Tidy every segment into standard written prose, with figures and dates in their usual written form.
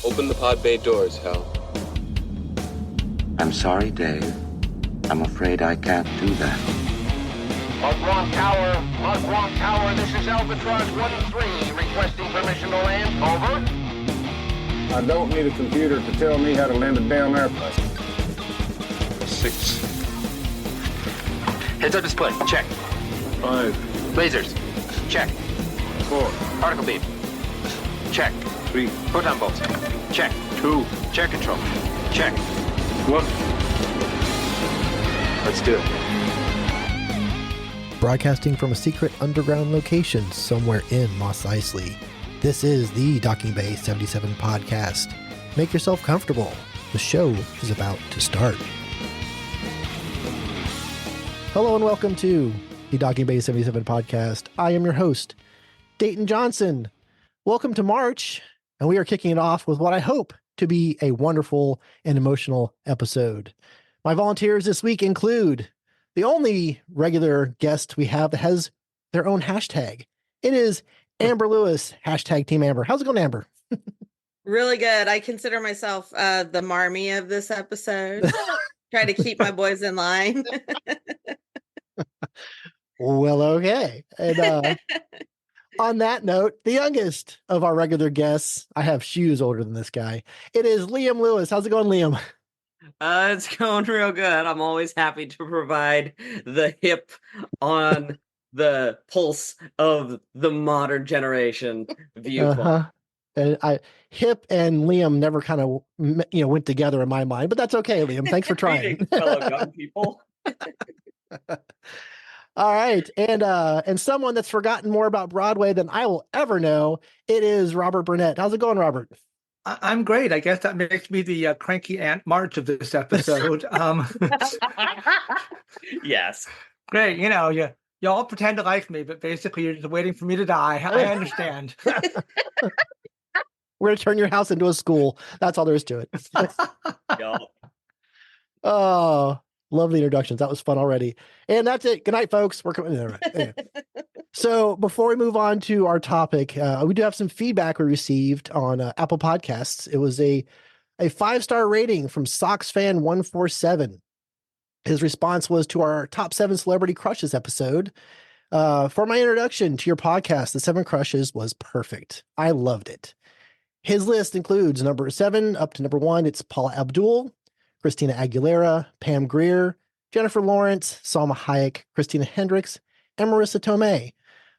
Open the pod bay doors, Hal. I'm sorry, Dave. I'm afraid I can't do that. Mark One Tower, this is Albatross 1-3, requesting permission to land, over. I don't need a computer to tell me how to land a damn airplane. 6. Heads-up display, check. 5, Lasers, check. 4, Particle beam, check. 3, Proton bolts, check. 2, Chair control, check. 1. Let's do it. Broadcasting from a secret underground location somewhere in Mos Eisley. This is the Docking Bay 77 podcast. Make yourself comfortable. The show is about to start. Hello and welcome to the Docking Bay 77 podcast. I am your host, Dayton Johnson. Welcome to March, and we are kicking it off with what I hope to be a wonderful and emotional episode. My volunteers this week include the only regular guest we have that has their own hashtag. It is Amber Lewis, hashtag Team Amber. How's it going, Amber? Really good. I consider myself the Marmee of this episode. Try to keep my boys in line. Well, okay. And on that note, the youngest of our regular guests, I have shoes older than this guy. It is Liam Lewis. How's it going, Liam? It's going real good. I'm always happy to provide the hip on the pulse of the modern generation viewpoint. And Hip and Liam never kind of went together in my mind, but that's okay, Liam. Thanks for trying. Fellow young people. All right, and someone that's forgotten more about Broadway than I will ever know. It is Robert Burnett. How's it going, Robert? I'm great. I guess that makes me the cranky Aunt March of this episode. Yes. Great. You all pretend to like me, but basically you're just waiting for me to die. I understand. We're going to turn your house into a school. That's all there is to it. Oh, love the introductions. That was fun already. And that's it. Good night, folks. We're coming. Anyway. So before we move on to our topic, we do have some feedback we received on Apple Podcasts. It was a 5-star rating from SoxFan147. His response was to our top 7 celebrity crushes episode. For my introduction to your podcast, the 7 crushes was perfect. I loved it. His list includes number 7 up to number 1. It's Paula Abdul, Christina Aguilera, Pam Grier, Jennifer Lawrence, Salma Hayek, Christina Hendricks, and Marissa Tomei.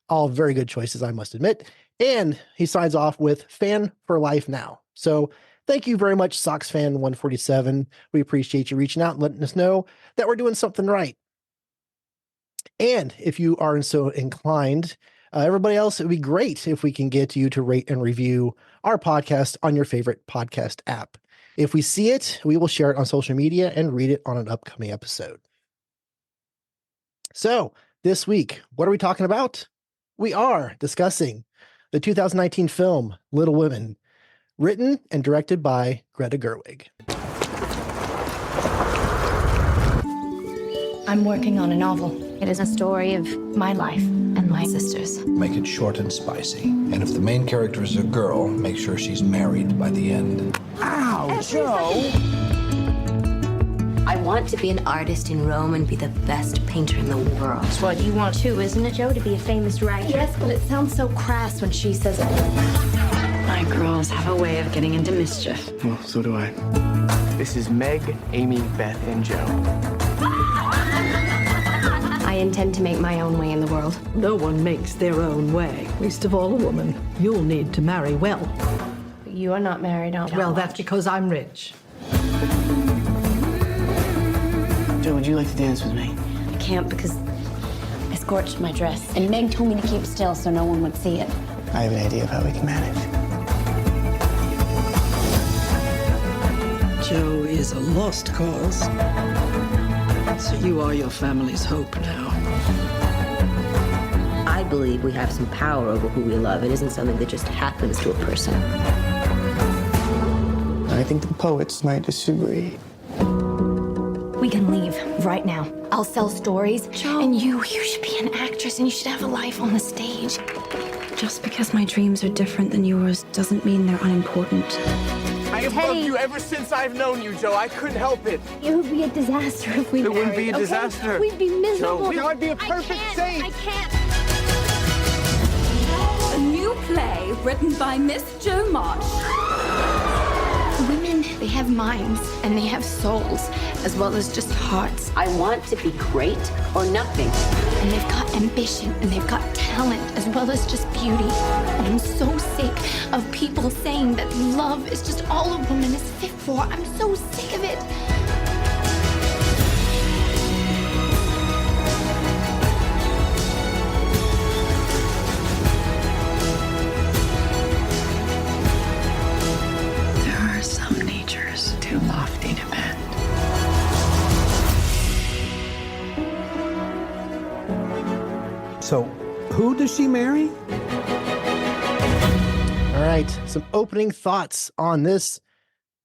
All very good choices, I must admit. And he signs off with fan for life now. So thank you very much, SoxFan147. We appreciate you reaching out and letting us know that we're doing something right. And if you are so inclined, everybody else, it would be great if we can get you to rate and review our podcast on your favorite podcast app. If we see it, we will share it on social media and read it on an upcoming episode. So this week, what are we talking about? We are discussing the 2019 film Little Women, written and directed by Greta Gerwig. I'm working on a novel. It is a story of my life and my sister's. Make it short and spicy. And if the main character is a girl, make sure she's married by the end. Ow, Joe! I want to be an artist in Rome and be the best painter in the world. That's what you want too, isn't it, Joe? To be a famous writer? Yes, but it sounds so crass when she says it. My girls have a way of getting into mischief. Well, so do I. This is Meg, Amy, Beth, and Joe. I intend to make my own way in the world. No one makes their own way, least of all a woman. You'll need to marry well. You are not married, aren't you? Well, that's because I'm rich. Joe, would you like to dance with me? I can't because I scorched my dress. And Meg told me to keep still so no one would see it. I have an idea of how we can manage. Joe is a lost cause. So you are your family's hope now. I believe we have some power over who we love. It isn't something that just happens to a person. I think the poets might disagree. We can leave right now. I'll sell stories. Joe. And you should be an actress and you should have a life on the stage. Just because my dreams are different than yours doesn't mean they're unimportant. I've loved you ever since I've known you, Joe. I couldn't help it. It would be a disaster if we It wouldn't married, be a okay? disaster. We'd be miserable. Joe, I'd be a perfect saint. I can't. A new play written by Miss Jo March. Women, they have minds and they have souls, as well as just hearts. I want to be great or nothing. And they've got ambition and they've got talent, as well as just beauty. And I'm so sick of people saying that love is just all a woman is fit for. I'm so sick of it. There are some natures too lofty to bend. So, who does she marry? All right, some opening thoughts on this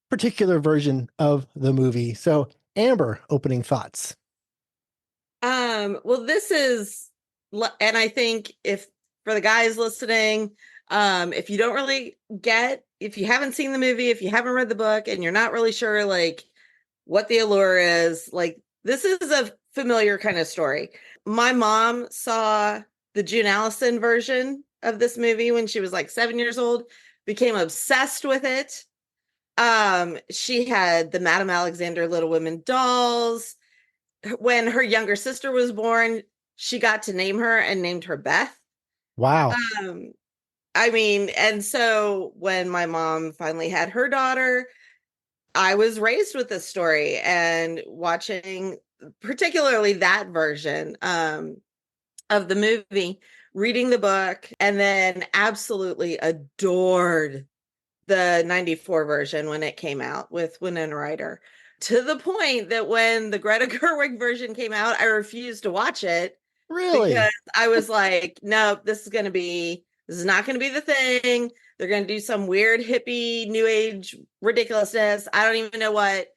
particular version of the movie. So, Amber, opening thoughts. Well, this is, and I think if for the guys listening, if you don't really if you haven't seen the movie, if you haven't read the book, and you're not really sure like what the allure is, like this is a familiar kind of story. My mom saw the June Allison version of this movie when she was like 7 years old, became obsessed with it. She had the Madame Alexander Little Women dolls. When her younger sister was born, she got to name her and named her Beth. Wow. I mean, and so when my mom finally had her daughter, I was raised with this story and watching particularly that version of the movie, reading the book, and then absolutely adored the 94 version when it came out with Winona Ryder, to the point that when the Greta Gerwig version came out, I refused to watch it. Really? Because I was like, no, this is not going to be the thing. They're going to do some weird hippie new age ridiculousness. I don't even know what.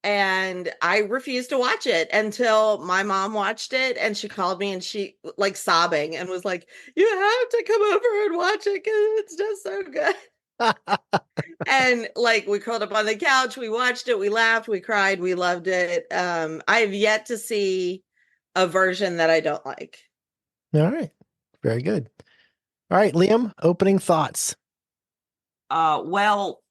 And I refused to watch it until my mom watched it, and she called me and she like sobbing and was like, you have to come over and watch it because it's just so good. And like we curled up on the couch, we watched it, we laughed, we cried, we loved it. I have yet to see a version that I don't like. All right. Very good. All right, Liam, opening thoughts. Well,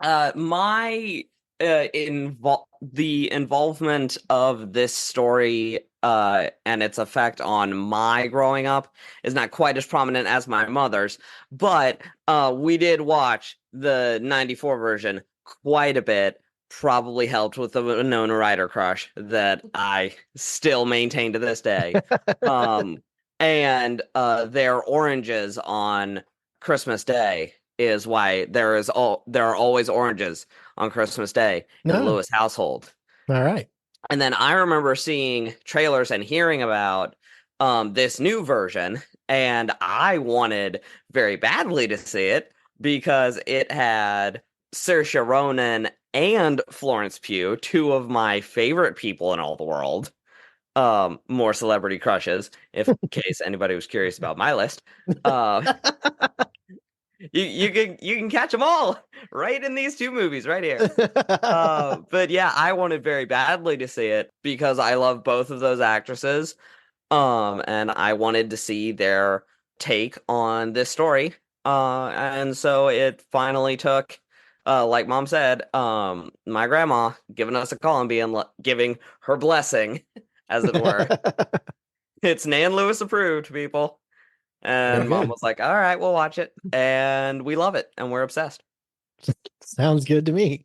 my the involvement of this story and its effect on my growing up is not quite as prominent as my mother's, but we did watch the 94 version quite a bit. Probably helped with the Winona Ryder crush that I still maintain to this day. And their oranges on Christmas Day is why there are always oranges on Christmas Day in the Lewis household. All right. And then I remember seeing trailers and hearing about this new version, and I wanted very badly to see it because it had Saoirse Ronan and Florence Pugh, two of my favorite people in all the world. More celebrity crushes, if in case anybody was curious about my list. You can catch them all right in these two movies right here. But yeah, I wanted very badly to see it because I love both of those actresses. And I wanted to see their take on this story. And so it finally took, like Mom said, my grandma giving us a call and giving her blessing, as it were. It's Nan Lewis approved, people. And Mom was like, all right, we'll watch it. And we love it. And we're obsessed. Sounds good to me.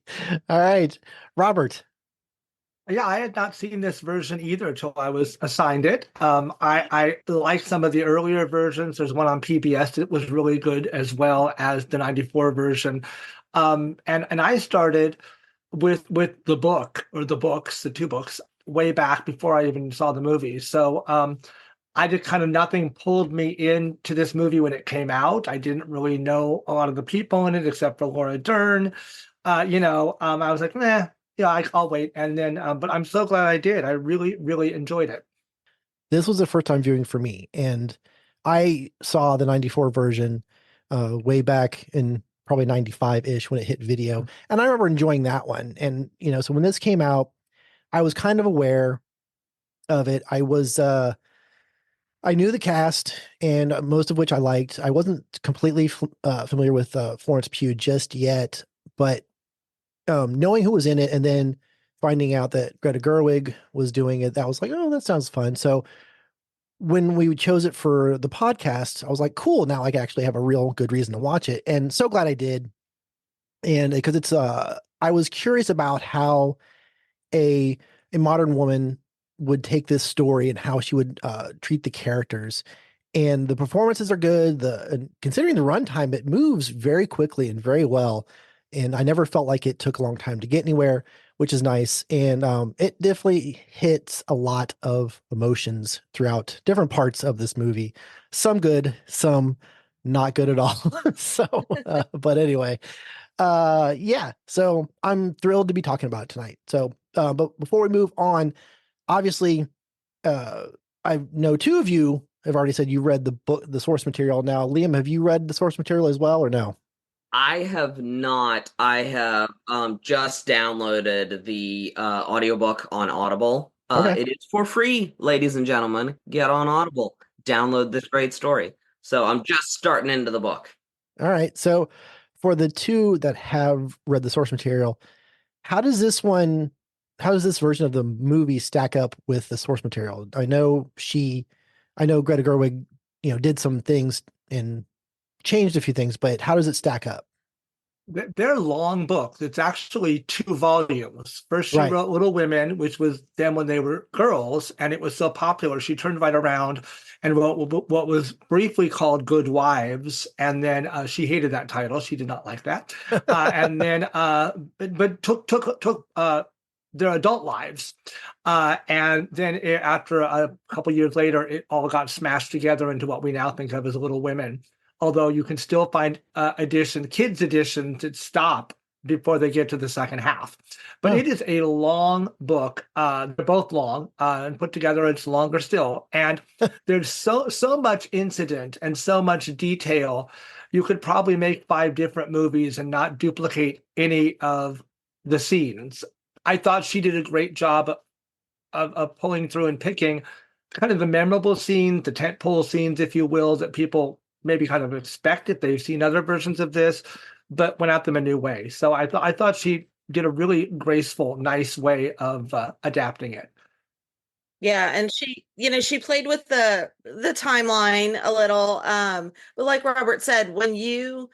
All right, Robert. Yeah, I had not seen this version either until I was assigned it. I like some of the earlier versions. There's one on PBS that was really good, as well as the 94 version. And I started with the book, or the books, the two books, way back before I even saw the movie. So I did kind of nothing pulled me into this movie when it came out. I didn't really know a lot of the people in it except for Laura Dern. I was like, nah. Yeah, I'll wait. And then, but I'm so glad I did. I really, really enjoyed it. This was a first time viewing for me. And I saw the 94 version way back in probably 95-ish when it hit video. And I remember enjoying that one. And, so when this came out, I was kind of aware of it. I knew the cast, and most of which I liked. I wasn't completely familiar with Florence Pugh just yet, but knowing who was in it and then finding out that Greta Gerwig was doing it, that was like, oh, that sounds fun. So when we chose it for the podcast, I was like, cool, now I actually have a real good reason to watch it. And so glad I did. And because it's I was curious about how a modern woman would take this story and how she would treat the characters. And the performances are good. And considering the runtime, it moves very quickly and very well. And I never felt like it took a long time to get anywhere, which is nice. And it definitely hits a lot of emotions throughout different parts of this movie. Some good, some not good at all. So, but anyway, yeah. So I'm thrilled to be talking about it tonight. So, but before we move on, obviously, I know two of you have already said you read the book, the source material. Now, Liam, have you read the source material as well, or no? I have not. I have just downloaded the audiobook on Audible. Okay. It is for free, ladies and gentlemen. Get on Audible. Download this great story. So I'm just starting into the book. All right. So for the two that have read the source material, how does this version of the movie stack up with the source material? I know Greta Gerwig, did some things and changed a few things, but how does it stack up? They're long books. It's actually 2 volumes. First, she Right. wrote Little Women, which was them when they were girls, and it was so popular. She turned right around and wrote what was briefly called Good Wives, and then she hated that title. She did not like that. And then, but took their adult lives, and then after a couple years later, it all got smashed together into what we now think of as Little Women. Although you can still find kids editions that stop before they get to the second half. But It is a long book. They're both long and put together. It's longer still. And there's so much incident and so much detail. You could probably make 5 different movies and not duplicate any of the scenes. I thought she did a great job of pulling through and picking kind of the memorable scenes, the tentpole scenes, if you will, that people maybe kind of expect if they've seen other versions of this, but went at them a new way. So I thought she did a really graceful, nice way of adapting it. Yeah, and she played with the timeline a little. But like Robert said, when you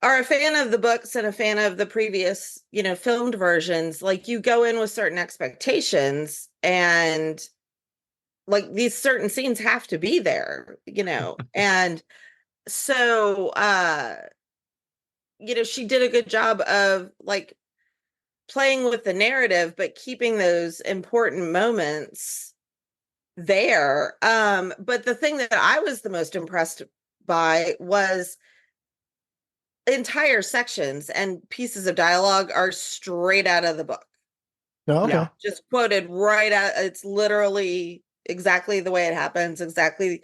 are a fan of the books and a fan of the previous, filmed versions, like you go in with certain expectations, and like these certain scenes have to be there, and so she did a good job of like playing with the narrative but keeping those important moments there. But the thing that I was the most impressed by was entire sections and pieces of dialogue are straight out of the book. Oh, okay. Yeah. Just quoted right out. It's literally exactly the way it happens, exactly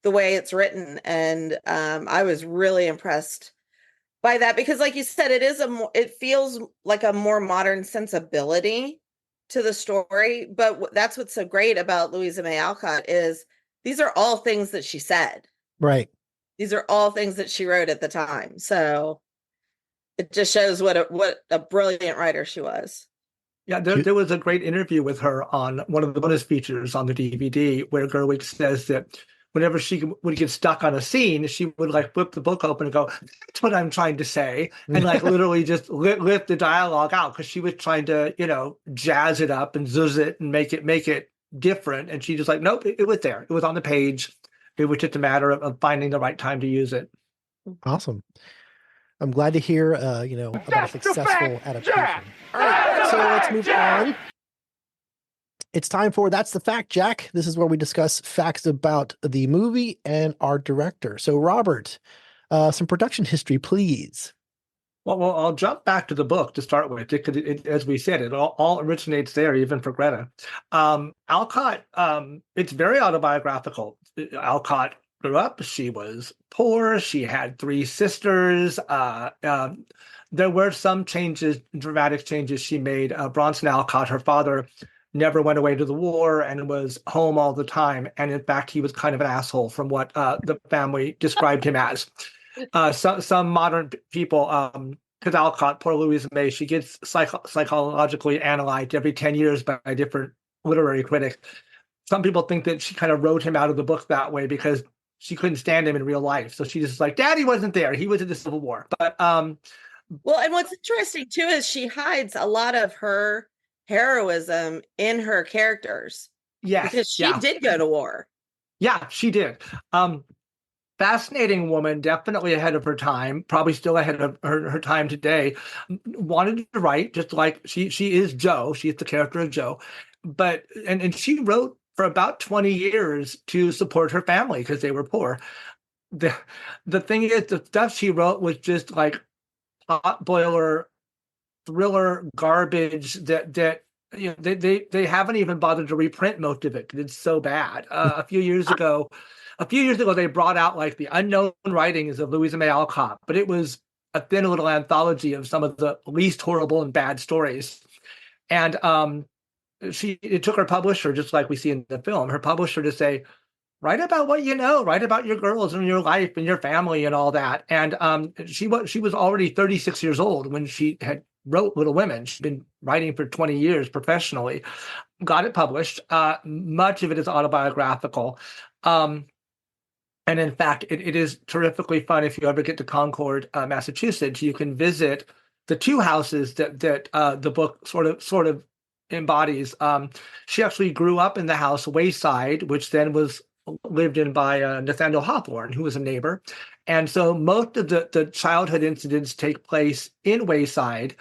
the way it's written. And I was really impressed by that because, like you said, it feels like a more modern sensibility to the story. But that's what's so great about Louisa May Alcott is these are all things that she said. Right. These are all things that she wrote at the time. So it just shows what a brilliant writer she was. Yeah, there was a great interview with her on one of the bonus features on the DVD where Gerwig says that whenever she would get stuck on a scene, she would like flip the book open and go, "That's what I'm trying to say," and like literally just lift the dialogue out because she was trying to, jazz it up and zuzz it and make it different. And she just like, nope, it was there. It was on the page. It was just a matter of finding the right time to use it. Awesome. I'm glad to hear, about a successful adaptation. All right, so let's move on. It's time for That's the Fact, Jack. This is where we discuss facts about the movie and our director. So, Robert, some production history, please. Well, I'll jump back to the book to start with, because as we said, it all originates there, even for Greta. Alcott, it's very autobiographical. Alcott grew up. She was poor. She had 3 sisters. There were some changes, dramatic changes she made. Bronson Alcott, her father, never went away to the war and was home all the time. And in fact, he was kind of an asshole from what the family described him as. Some modern people, because Alcott, poor Louisa May, she gets psychologically analyzed every 10 years by different literary critics. Some people think that she kind of wrote him out of the book that way because she couldn't stand him in real life. So she just like, Daddy wasn't there. He was in the Civil War. But well, and what's interesting too is she hides a lot of her heroism in her characters. Yes, because she did go to war. Yeah, she did. Fascinating woman, definitely ahead of her time, probably still ahead of her time today. Wanted to write, just like she is Jo. She's the character of Jo. But and she wrote for about 20 years to support her family because they were poor. The thing is, the stuff she wrote was just like pot boiler thriller garbage that you know they haven't even bothered to reprint most of it. It's so bad. A few years ago, they brought out like the unknown writings of Louisa May Alcott, but it was a thin little anthology of some of the least horrible and bad stories. And it took her publisher, just like we see in the film, her publisher to say, write about what you know, write about your girls and your life and your family and all that. And she was already 36 years old when she had wrote Little Women. She'd been writing for 20 years professionally, got it published. Much of it is autobiographical. And in fact, it is terrifically fun. If you ever get to Concord, Massachusetts, you can visit the 2 houses that the book sort of embodies. She actually grew up in the house Wayside, which then was lived in by Nathaniel Hawthorne, who was a neighbor. And so most of the childhood incidents take place in Wayside.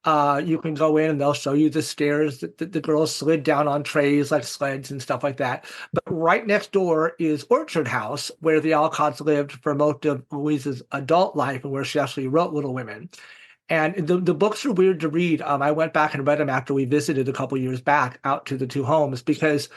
You can go in and they'll show you the stairs that the girls slid down on trays like sleds and stuff like that. But right next door is Orchard House, where the Alcotts lived for most of Louisa's adult life and where she actually wrote Little Women. And the books are weird to read. I went back and read them after we visited a couple years back out to the 2 homes because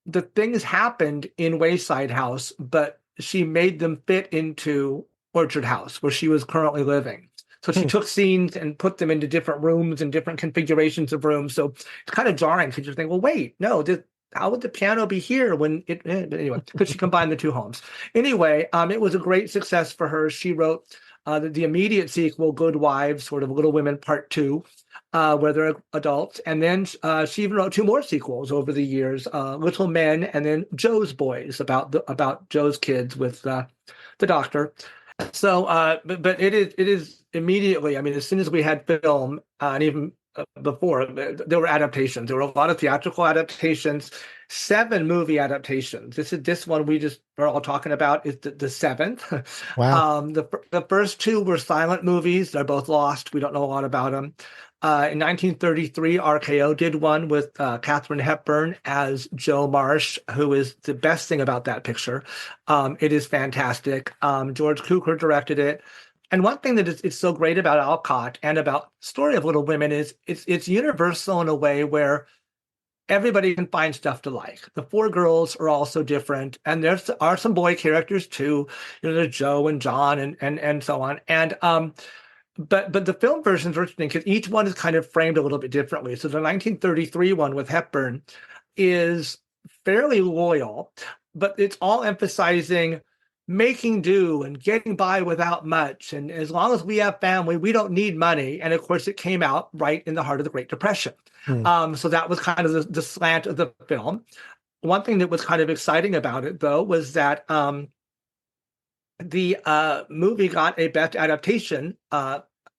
the things happened in Wayside House, but she made them fit into Orchard House, where she was currently living. So she took scenes and put them into different rooms and different configurations of rooms. So it's kind of jarring because you think, well, wait, no, how would the piano be here when it, anyway, because she combined the 2 homes. Anyway, it was a great success for her. She wrote the immediate sequel, Good Wives, sort of Little Women Part 2, where they're adults. And then she even wrote 2 more sequels over the years, Little Men and then Jo's Boys, about Jo's kids with the doctor. So, but it is immediately, I mean, as soon as we had film, and even before, there were adaptations. There were a lot of theatrical adaptations, 7 movie adaptations. This one we just are all talking about is the 7th. Wow. The first 2 were silent movies. They're both lost. We don't know a lot about them. In 1933, RKO did one with Katharine Hepburn as Jo Marsh, who is the best thing about that picture. It is fantastic. George Cukor directed it. And one thing that is so great about Alcott and about Story of Little Women is it's universal in a way where everybody can find stuff to like. The 4 girls are all so different, and there are some boy characters too. You know, there's Jo and John and so on. And but the film versions are interesting because each one is kind of framed a little bit differently. So the 1933 one with Hepburn is fairly loyal, but it's all emphasizing making do and getting by without much. And as long as we have family, we don't need money. And of course, it came out right in the heart of the Great Depression. So that was kind of the slant of the film. One thing that was kind of exciting about it, though, was that the movie got a Best Adaptation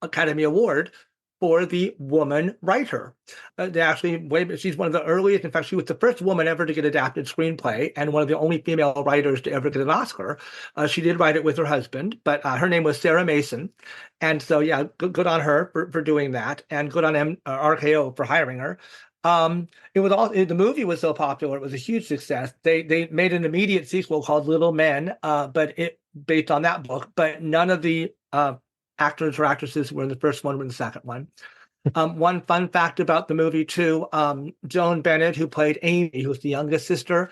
Academy Award for the woman writer. She's one of the earliest. In fact, she was the first woman ever to get adapted screenplay and one of the only female writers to ever get an Oscar. She did write it with her husband, but her name was Sarah Mason. And so, yeah, good on her for doing that, and good on RKO for hiring her. The movie was so popular, it was a huge success. They made an immediate sequel called Little Men, but it based on that book, but none of the actors or actresses were in the first one, were in the second one. One fun fact about the movie too, Joan Bennett, who played Amy, who was the youngest sister,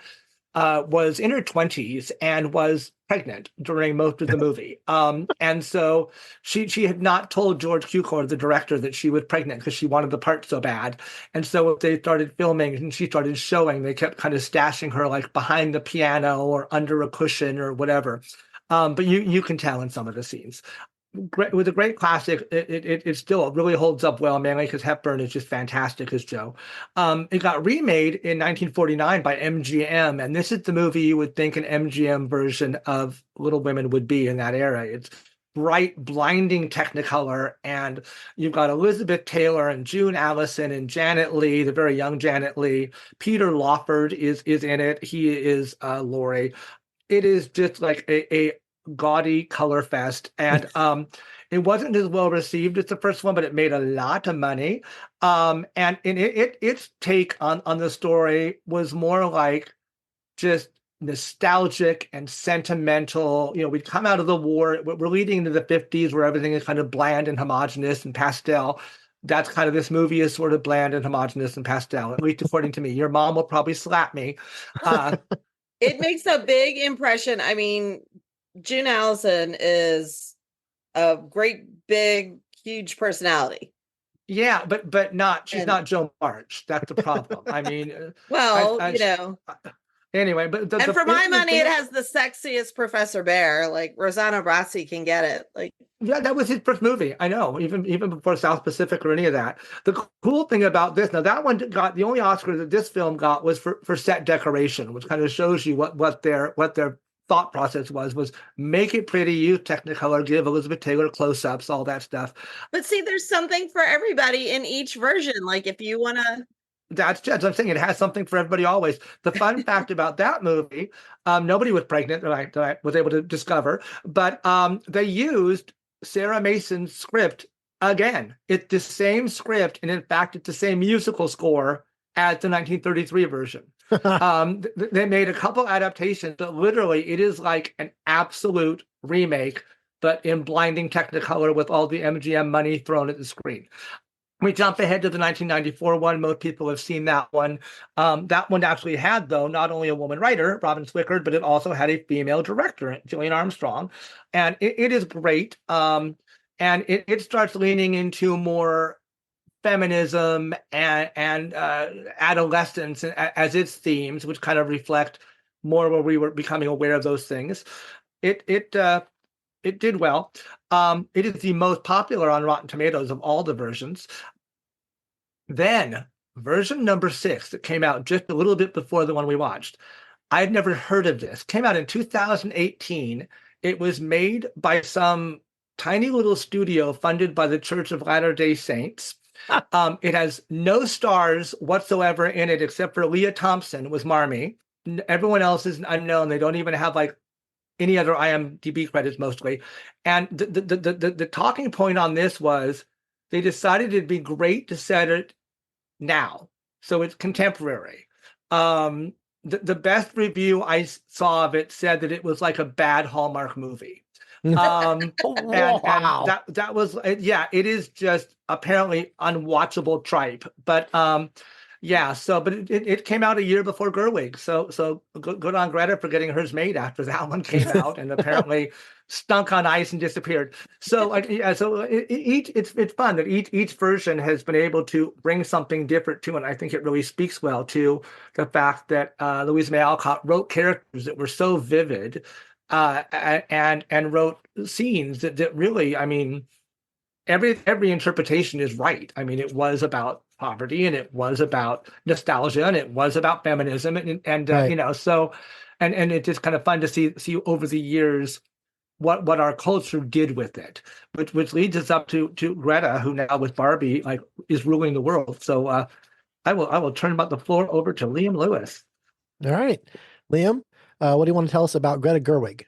was in her 20s and was pregnant during most of the movie. And so she had not told George Cukor, the director, that she was pregnant because she wanted the part so bad. And so if they started filming and she started showing, they kept kind of stashing her like behind the piano or under a cushion or whatever. But you can tell in some of the scenes. It was a great classic. It still really holds up well, mainly because Hepburn is just fantastic as Jo. It got remade in 1949 by MGM, and this is the movie you would think an MGM version of Little Women would be in that era. It's bright, blinding Technicolor, and you've got Elizabeth Taylor and June Allison and Janet Leigh, the very young Janet Leigh. Peter Lawford is in it. He is Laurie. It is just like a gaudy color fest, and it wasn't as well received as the first one, but it made a lot of money. And its take on the story was more like just nostalgic and sentimental. We'd come out of the war, we're leading into the 50s where everything is kind of bland and homogenous and pastel. That's kind of, this movie is sort of bland and homogenous and pastel, at least according to me. Your mom will probably slap me. It makes a big impression. I mean, June Allison is a great, big, huge personality. Yeah, but she's not Jo March. That's the problem. I mean, well, Anyway, but and for my money, it has the sexiest Professor Bear. Like Rosanna Brasi can get it. Like, yeah, that was his first movie. I know, even before South Pacific or any of that. The cool thing about this, now that one got the only Oscar that this film got was for set decoration, which kind of shows you what their thought process was make it pretty, use Technicolor, give Elizabeth Taylor close-ups, all that stuff. But see, there's something for everybody in each version. Like if you want to. That's what I'm saying. It has something for everybody always. The fun fact about that movie, nobody was pregnant that I was able to discover, but they used Sarah Mason's script again. It's the same script, and in fact, it's the same musical score as the 1933 version. They made a couple adaptations, but literally it is like an absolute remake, but in blinding Technicolor with all the MGM money thrown at the screen. We jump ahead to the 1994 one. Most people have seen that one. That one actually had, though, not only a woman writer, Robin Swickard, but it also had a female director, Gillian Armstrong. And it is great. And it starts leaning into more feminism and adolescence as its themes, which kind of reflect more where we were becoming aware of those things. It did well. It is the most popular on Rotten Tomatoes of all the versions. Then version number 6 that came out just a little bit before the one we watched. I had never heard of this. Came out in 2018. It was made by some tiny little studio funded by the Church of Latter-day Saints. It has no stars whatsoever in it except for Leah Thompson was Marmee. Everyone else is unknown. They don't even have like any other IMDb credits mostly. And the talking point on this was they decided it'd be great to set it now. So it's contemporary. The best review I saw of it said that it was like a bad Hallmark movie. And that was, yeah, it is just apparently unwatchable tripe. But yeah, so but it came out a year before Gerwig, so good on Greta for getting hers made after that one came out, and apparently stunk on ice and disappeared. So yeah, so it's fun that each version has been able to bring something different to it. And I think it really speaks well to the fact that Louisa May Alcott wrote characters that were so vivid, and wrote scenes that really, I mean, every interpretation is right. I mean, it was about poverty, and it was about nostalgia, and it was about feminism, and Right. you know, so and it's just kind of fun to see over the years what our culture did with it, which leads us up to Greta, who now with Barbie like is ruling the world. So I will turn the floor over to Liam Lewis. All right, Liam, what do you want to tell us about Greta Gerwig?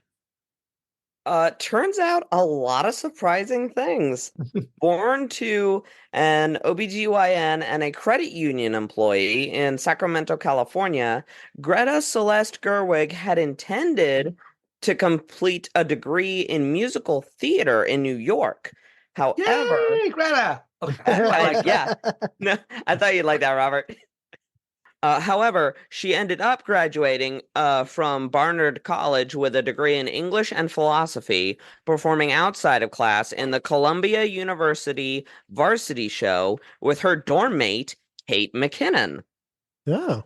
Turns out a lot of surprising things. Born to an OBGYN and a credit union employee in Sacramento, California, Greta Celeste Gerwig had intended to complete a degree in musical theater in New York. However, Yay, Greta! Okay, yeah, no, I thought you'd like that, Robert. However, she ended up graduating from Barnard College with a degree in English and philosophy, performing outside of class in the Columbia University varsity show with her dorm mate, Kate McKinnon. Oh.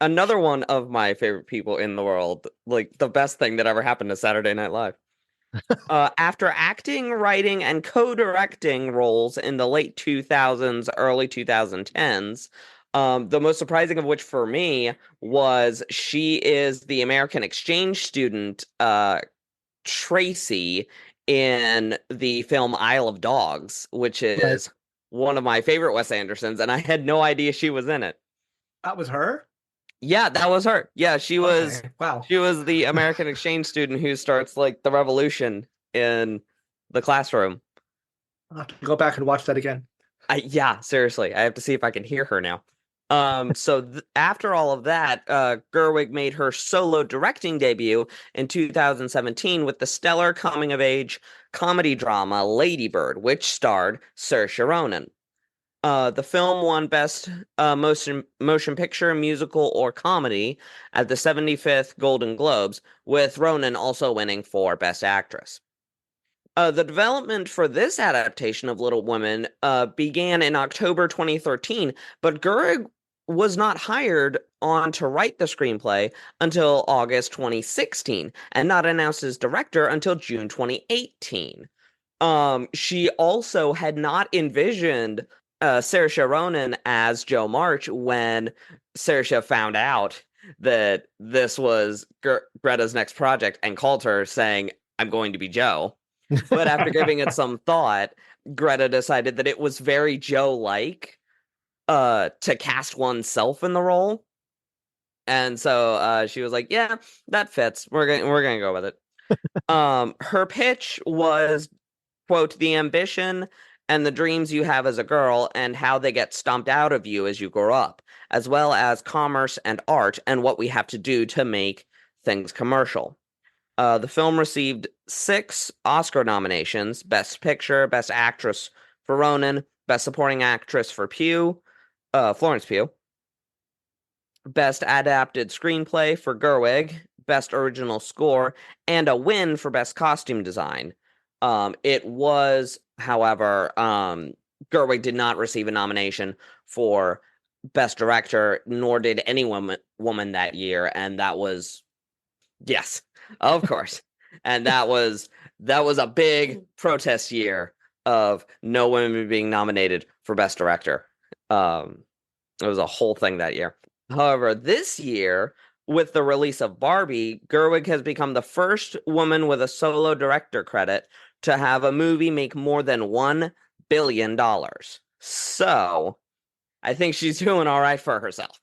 Another one of my favorite people in the world, like the best thing that ever happened to Saturday Night Live. After acting, writing, and co-directing roles in the late 2000s, early 2010s, the most surprising of which for me was she is the American exchange student, Tracy, in the film Isle of Dogs, which is one of my favorite Wes Andersons, and I had no idea she was in it. That was her? Yeah, that was her. Yeah, she was. Okay. Wow. She was the American exchange student who starts like the revolution in the classroom. I'll have to go back and watch that again. Yeah, seriously, I have to see if I can hear her now. So after all of that, Gerwig made her solo directing debut in 2017 with the stellar coming-of-age comedy drama Lady Bird, which starred Saoirse Ronan. The film won Best Motion Picture, Musical, or Comedy at the 75th Golden Globes, with Ronan also winning for Best Actress. The development for this adaptation of Little Women began in October 2013, but Gerwig was not hired on to write the screenplay until August 2016, and not announced as director until June 2018. She also had not envisioned Saoirse Ronan as Jo March when Saoirse found out that this was Greta's next project and called her saying, "I'm going to be Jo." But after giving it some thought, Greta decided that it was very Jo-like to cast oneself in the role. And so she was like, "Yeah, that fits. We're gonna go with it." Her pitch was, quote, "the ambition and the dreams you have as a girl and how they get stomped out of you as you grow up, as well as commerce and art and what we have to do to make things commercial." The film received 6 Oscar nominations: Best Picture, Best Actress for Ronan, Best Supporting Actress for Florence Pugh, Best Adapted Screenplay for Gerwig, Best Original Score, and a win for Best Costume Design. It was, however, Gerwig did not receive a nomination for Best Director, nor did any woman that year, and that was, yes, of course, and that was a big protest year of no women being nominated for Best Director. It was a whole thing that year. However, this year, with the release of Barbie, Gerwig has become the first woman with a solo director credit to have a movie make more than $1 billion. So, I think she's doing all right for herself.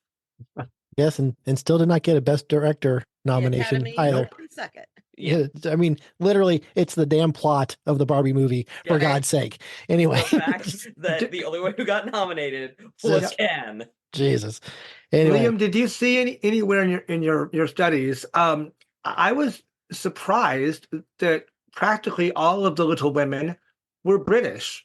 Yes, and still did not get a Best Director nomination either. Second. Yeah, I mean, literally, it's the damn plot of the Barbie movie, for God's sake. Anyway, the fact that the only one who got nominated was Ken. Jesus. Anyway, Liam, did you see anywhere in your studies? I was surprised that practically all of the Little Women were British.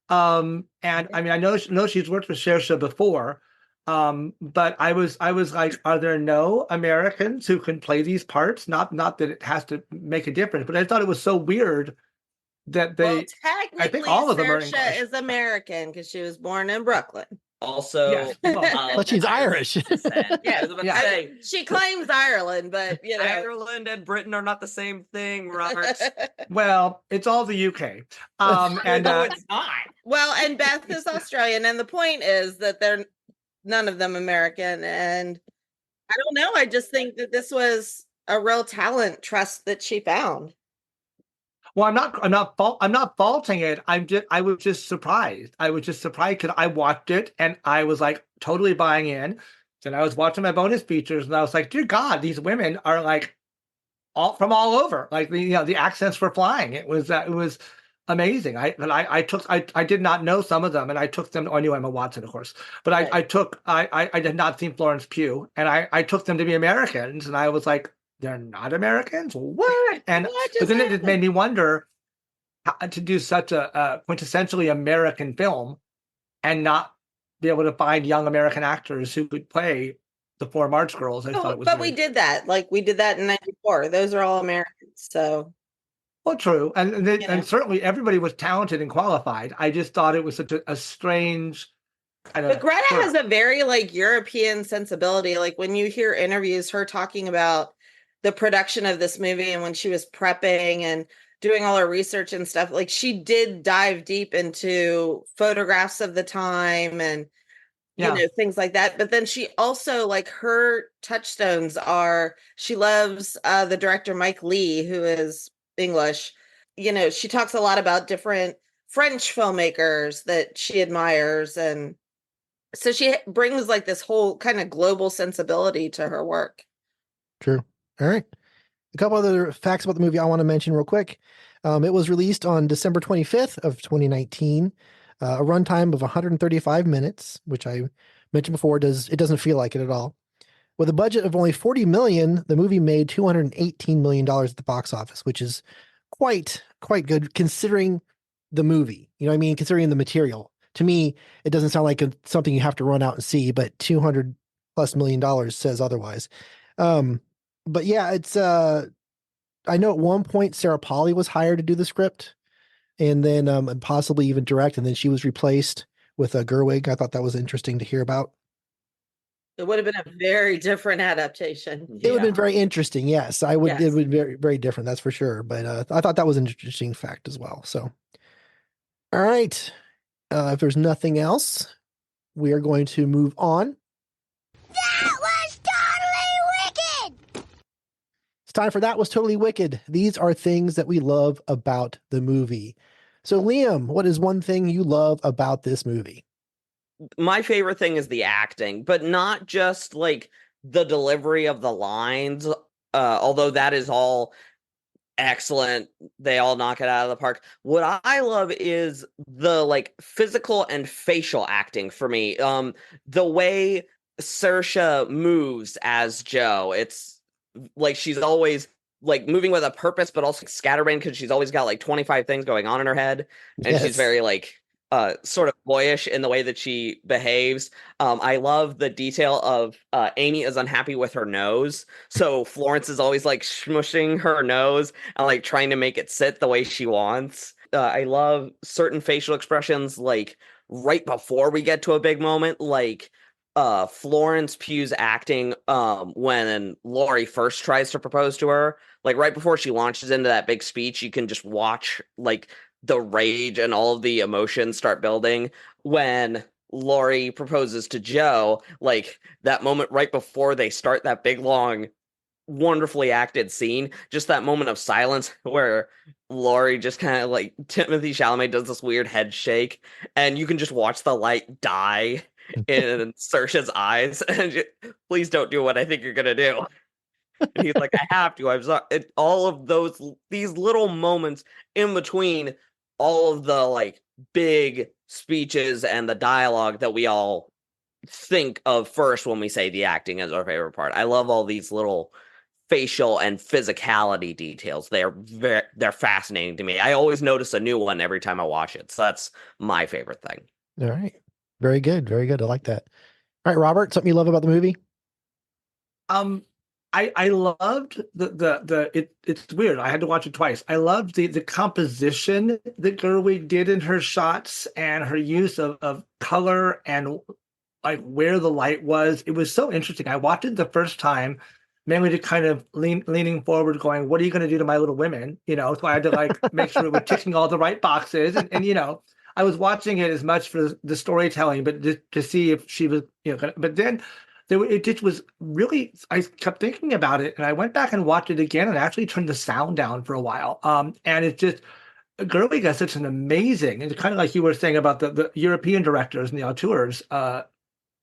And I mean, I know she's worked with Saoirse before, but I was like, are there no Americans who can play these parts? Not that it has to make a difference, but I thought it was so weird that they. Well, technically, I think all of them are Saoirse English. is American because she was born in Brooklyn. Also, Yes. but she's Irish. Yeah, she claims Ireland, but you know, Ireland and Britain are not the same thing, Robert. Well, it's all the UK. And no, it's not. Well, and Beth is Australian, and the point is that they're none of them American. And I don't know. I just think that this was a real talent trust that she found. Well, I'm not faulting it. I was just surprised. I was just surprised because I watched it and I was like totally buying in. Then I was watching my bonus features and I was like, dear God, these women are like from all over. Like the accents were flying. It was amazing. I did not know some of them, and I took them. Oh, I knew Emma Watson, of course, but I did not see Florence Pugh, and I took them to be Americans, and I was like, they're not Americans? What? And but then it just made me wonder how to do such a quintessentially American film and not be able to find young American actors who could play the Four March Girls. I thought it was but weird. we did that. Like we did that in '94. Those are all Americans. So well, true, and certainly everybody was talented and qualified. I just thought it was such a strange kind of. But Greta has a very like European sensibility. Like when you hear interviews, her talking about the production of this movie and when she was prepping and doing all her research and stuff, like she did dive deep into photographs of the time and you know things like that. But then she also like her touchstones are she loves the director Mike Leigh, who is English. You know, she talks a lot about different French filmmakers that she admires, and so she brings like this whole kind of global sensibility to her work. True. All right. A couple other facts about the movie I want to mention real quick. It was released on December 25th of 2019, a runtime of 135 minutes, which I mentioned before. It doesn't feel like it at all. With a budget of only $40 million, the movie made $218 million at the box office, which is quite good considering the movie. You know what I mean? Considering the material. To me, it doesn't sound like something you have to run out and see, but $200+ million says otherwise. But yeah, it's I know at one point Sarah Polley was hired to do the script and then and possibly even direct, and then she was replaced with Gerwig. I thought that was interesting to hear about. It would have been a very different adaptation. It would have been very interesting. Yes, I would. Yes. It would be very, very different. That's for sure. But I thought that was an interesting fact as well. So, all right. If there's nothing else, we are going to move on. That was totally wicked! It's time for That Was Totally Wicked. These are things that we love about the movie. So, Liam, what is one thing you love about this movie? My favorite thing is the acting, but not just like the delivery of the lines, although that is all excellent. They all knock it out of the park. What I love is the like physical and facial acting for me. The way Saoirse moves as Jo, it's like she's always like moving with a purpose, but also scatterbrained because she's always got like 25 things going on in her head, and she's very like sort of boyish in the way that she behaves. I love the detail of Amy is unhappy with her nose, so Florence is always like smushing her nose and like trying to make it sit the way she wants. I love certain facial expressions, like right before we get to a big moment, like Florence Pugh's acting when Laurie first tries to propose to her, like right before she launches into that big speech. You can just watch like the rage and all of the emotions start building when Laurie proposes to Jo, like that moment right before they start that big, long, wonderfully acted scene, just that moment of silence where Laurie just kind of like Timothée Chalamet does this weird head shake, and you can just watch the light die in Saoirse's eyes. And please don't do what I think you're gonna do. And he's like, I have to. I'm sorry. All of these little moments in between all of the like big speeches and the dialogue that we all think of first when we say the acting is our favorite part. I love all these little facial and physicality details. They're fascinating to me. I always notice a new one every time I watch it. So that's my favorite thing. All right. Very good. Very good. I like that. All right, Robert, something you love about the movie? I loved it's weird. I had to watch it twice. I loved the composition that Gerwig did in her shots and her use of color and like where the light was. It was so interesting. I watched it the first time, mainly to kind of leaning forward, going, "What are you going to do to My Little Women?" You know, so I had to like make sure it was ticking all the right boxes, and you know, I was watching it as much for the storytelling, but to see if she was, you know, but then. It just was really, I kept thinking about it, and I went back and watched it again and actually turned the sound down for a while. And it's just, Gerwig has such an amazing, and kind of like you were saying about the European directors and the auteurs,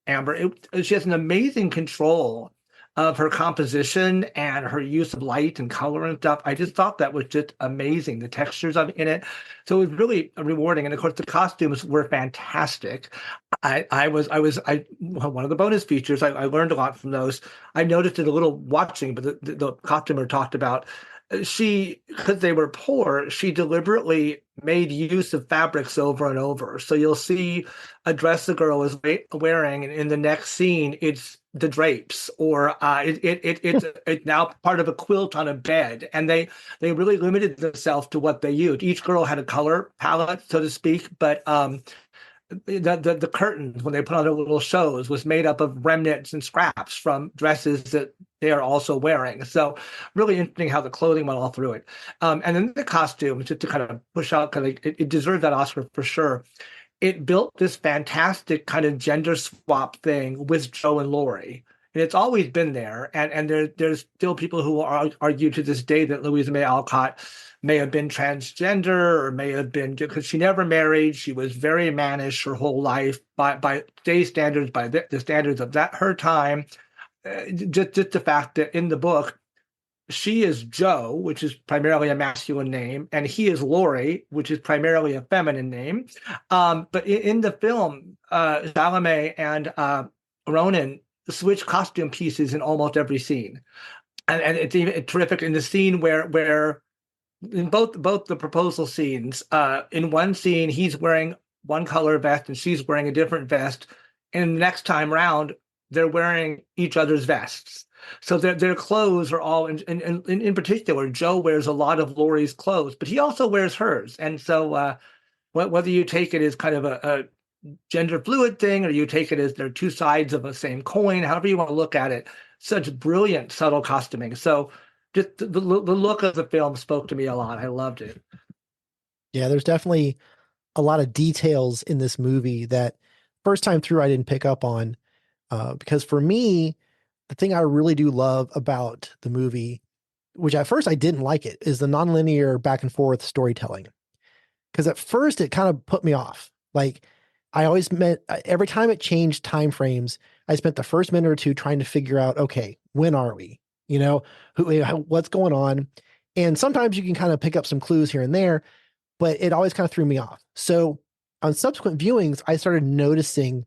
Amber, she has an amazing control of her composition and her use of light and color and stuff. I just thought that was just amazing. The textures in it. So it was really rewarding. And of course, the costumes were fantastic. One of the bonus features, I learned a lot from those. I noticed it a little watching, but the costumer talked about because they were poor, she deliberately made use of fabrics over and over. So you'll see a dress the girl is wearing, and in the next scene, it's the drapes, or it's now part of a quilt on a bed, and they really limited themselves to what they used. Each girl had a color palette, so to speak, but the curtains when they put on their little shows was made up of remnants and scraps from dresses that they are also wearing. So really interesting how the clothing went all through it. And then the costumes, just to kind of push out, because it deserved that Oscar for sure. It built this fantastic kind of gender swap thing with Joe and Laurie. And it's always been there. And there's still people who argue to this day that Louisa May Alcott may have been transgender, or may have been, because she never married. She was very mannish her whole life by today's standards, by the standards of her time. Just the fact that in the book, she is Joe, which is primarily a masculine name, and he is Laurie, which is primarily a feminine name. But in the film, Chalamet and Ronan switch costume pieces in almost every scene, and it's even terrific in the scene where in both the proposal scenes. In one scene, he's wearing one color vest and she's wearing a different vest, and the next time round, they're wearing each other's vests. So their clothes are all, in particular, Joe wears a lot of Laurie's clothes, but he also wears hers. And so whether you take it as kind of a gender fluid thing, or you take it as they're two sides of the same coin, however you want to look at it, such brilliant, subtle costuming. So just the look of the film spoke to me a lot. I loved it. Yeah, there's definitely a lot of details in this movie that first time through I didn't pick up on. Because for me, the thing I really do love about the movie, which at first I didn't like it, is the nonlinear back and forth storytelling. Because at first it kind of put me off. Like I always meant every time it changed time frames, I spent the first minute or two trying to figure out, okay, when are we? You know, what's going on? And sometimes you can kind of pick up some clues here and there, but it always kind of threw me off. So on subsequent viewings, I started noticing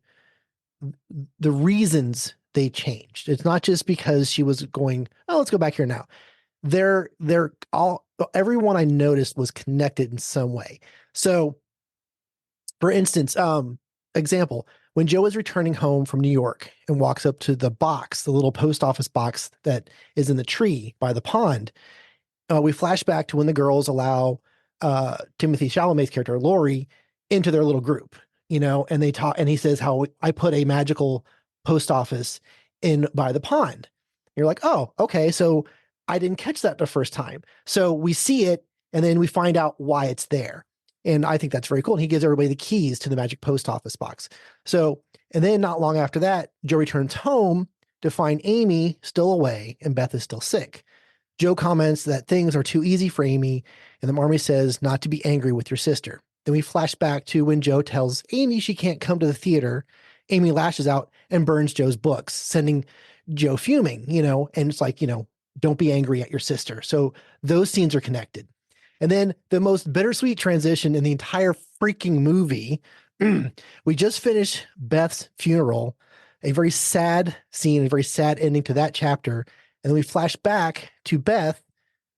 the reasons they changed. It's not just because she was going, oh, let's go back here now. They're all, everyone I noticed was connected in some way. So for instance, example, when Joe is returning home from New York and walks up to the box, the little post office box that is in the tree by the pond, we flash back to when the girls allow Timothy Chalamet's character, Laurie, into their little group, you know, and they talk, and he says how I put a magical post office in by the pond. You're like, oh, okay. So I didn't catch that the first time. So we see it and then we find out why it's there. And I think that's very cool. And he gives everybody the keys to the magic post office box. So, and then not long after that, Joe returns home to find Amy still away and Beth is still sick. Joe comments that things are too easy for Amy, and the Marmee says not to be angry with your sister. Then we flash back to when Joe tells Amy she can't come to the theater. Amy lashes out and burns Joe's books, sending Joe fuming, you know, and it's like, you know, don't be angry at your sister. So those scenes are connected. And then the most bittersweet transition in the entire freaking movie, we just finished Beth's funeral, a very sad scene, a very sad ending to that chapter. And then we flash back to Beth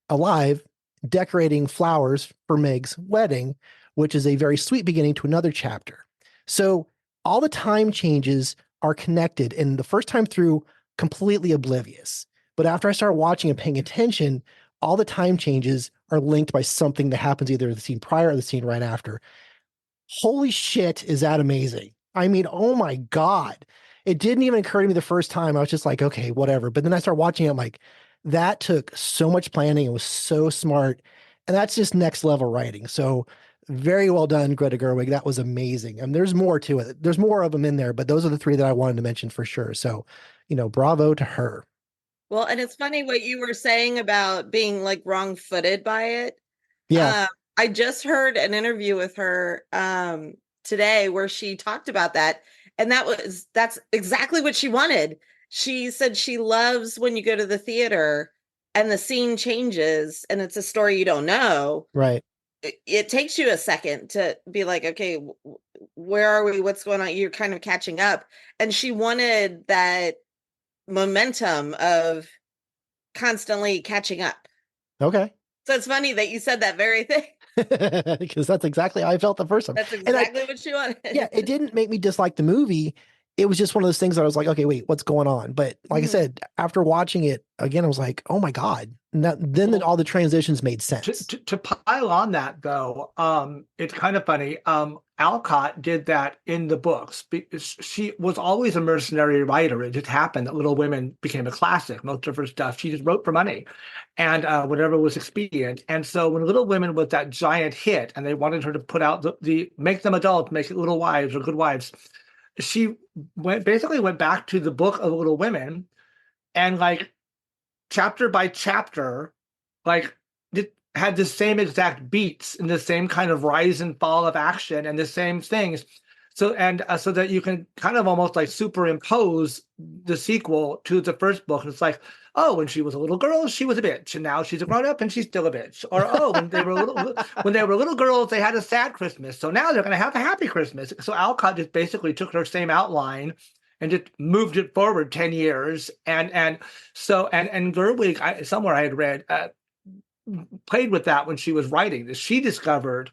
alive, decorating flowers for Meg's wedding, which is a very sweet beginning to another chapter. So all the time changes are connected, and the first time through, completely oblivious. But after I start watching and paying attention, all the time changes are linked by something that happens either the scene prior or the scene right after. Holy shit, is that amazing? I mean, oh my God. It didn't even occur to me the first time. I was just like, okay, whatever. But then I started watching it, I'm like, that took so much planning. It was so smart. And that's just next level writing. So very well done, Greta Gerwig. That was amazing. And there's more to it. There's more of them in there, but those are the three that I wanted to mention for sure. So, you know, bravo to her. Well, and it's funny what you were saying about being like wrong-footed by it. Yeah. I just heard an interview with her today where she talked about that. And that's exactly what she wanted. She said she loves when you go to the theater and the scene changes and it's a story you don't know. Right. It takes you a second to be like, okay, where are we? What's going on? You're kind of catching up. And she wanted that momentum of constantly catching up. Okay. So it's funny that you said that very thing. Because that's exactly how I felt the first time. That's exactly what she wanted. Yeah, it didn't make me dislike the movie. it was just one of those things that I was like, okay, wait, what's going on? But like I said, after watching it again, I was like, oh my God. Then all the transitions made sense. To pile on that though, it's kind of funny. Alcott did that in the books. She was always a mercenary writer. It just happened that Little Women became a classic. Most of her stuff she just wrote for money, and whatever was expedient. And so when Little Women was that giant hit, and they wanted her to put out the make them adults, make it Little Wives or Good Wives, she basically went back to the book of Little Women, and like chapter by chapter, like it had the same exact beats and the same kind of rise and fall of action and the same things. So so that you can kind of almost like superimpose the sequel to the first book. And it's like, oh, when she was a little girl, she was a bitch, and now she's a grown up and she's still a bitch. Or oh, when they were little girls, they had a sad Christmas, so now they're going to have a happy Christmas. So Alcott just basically took her same outline and just moved it forward 10 years. And Gerwig, somewhere I had read, played with that when she was writing this. She discovered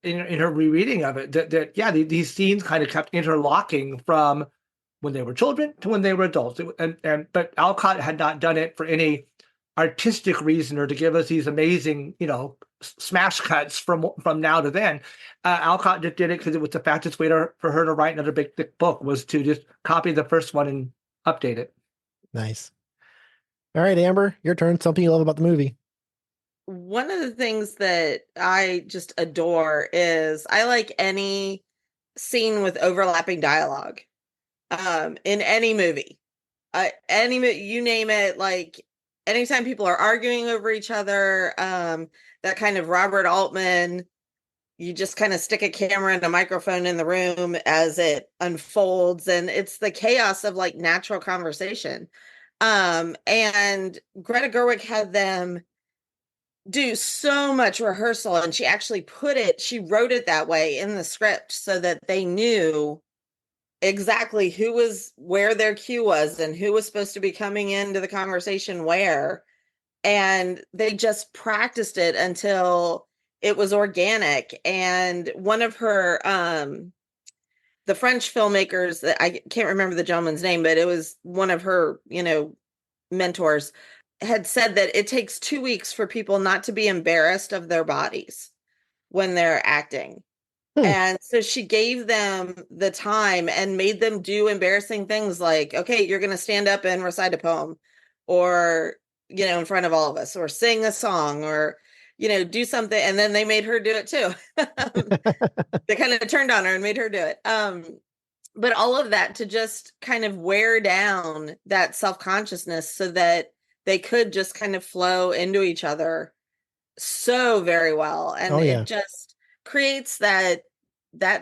in her rereading of it that these scenes kind of kept interlocking from when they were children to when they were adults. But Alcott had not done it for any artistic reason or to give us these amazing, smash cuts from now to then. Alcott just did it because it was the fastest way for her to write another big thick book, was to just copy the first one and update it. Nice. All right, Amber, your turn. Something you love about the movie. One of the things that I just adore is I like any scene with overlapping dialogue in any movie. You name it, like anytime people are arguing over each other, that kind of Robert Altman, you just kind of stick a camera and a microphone in the room as it unfolds, and it's the chaos of like natural conversation. And Greta Gerwig had them do so much rehearsal, and she actually she wrote it that way in the script so that they knew exactly where their cue was and who was supposed to be coming into the conversation where. And they just practiced it until it was organic. And one of her, the French filmmakers, that I can't remember the gentleman's name, but it was one of her, mentors, had said that it takes 2 weeks for people not to be embarrassed of their bodies when they're acting. And so she gave them the time and made them do embarrassing things like, okay, you're going to stand up and recite a poem, or, in front of all of us, or sing a song, or, do something. And then they made her do it too. They kind of turned on her and made her do it. But all of that to just kind of wear down that self-consciousness so that they could just kind of flow into each other so very well. And it just creates that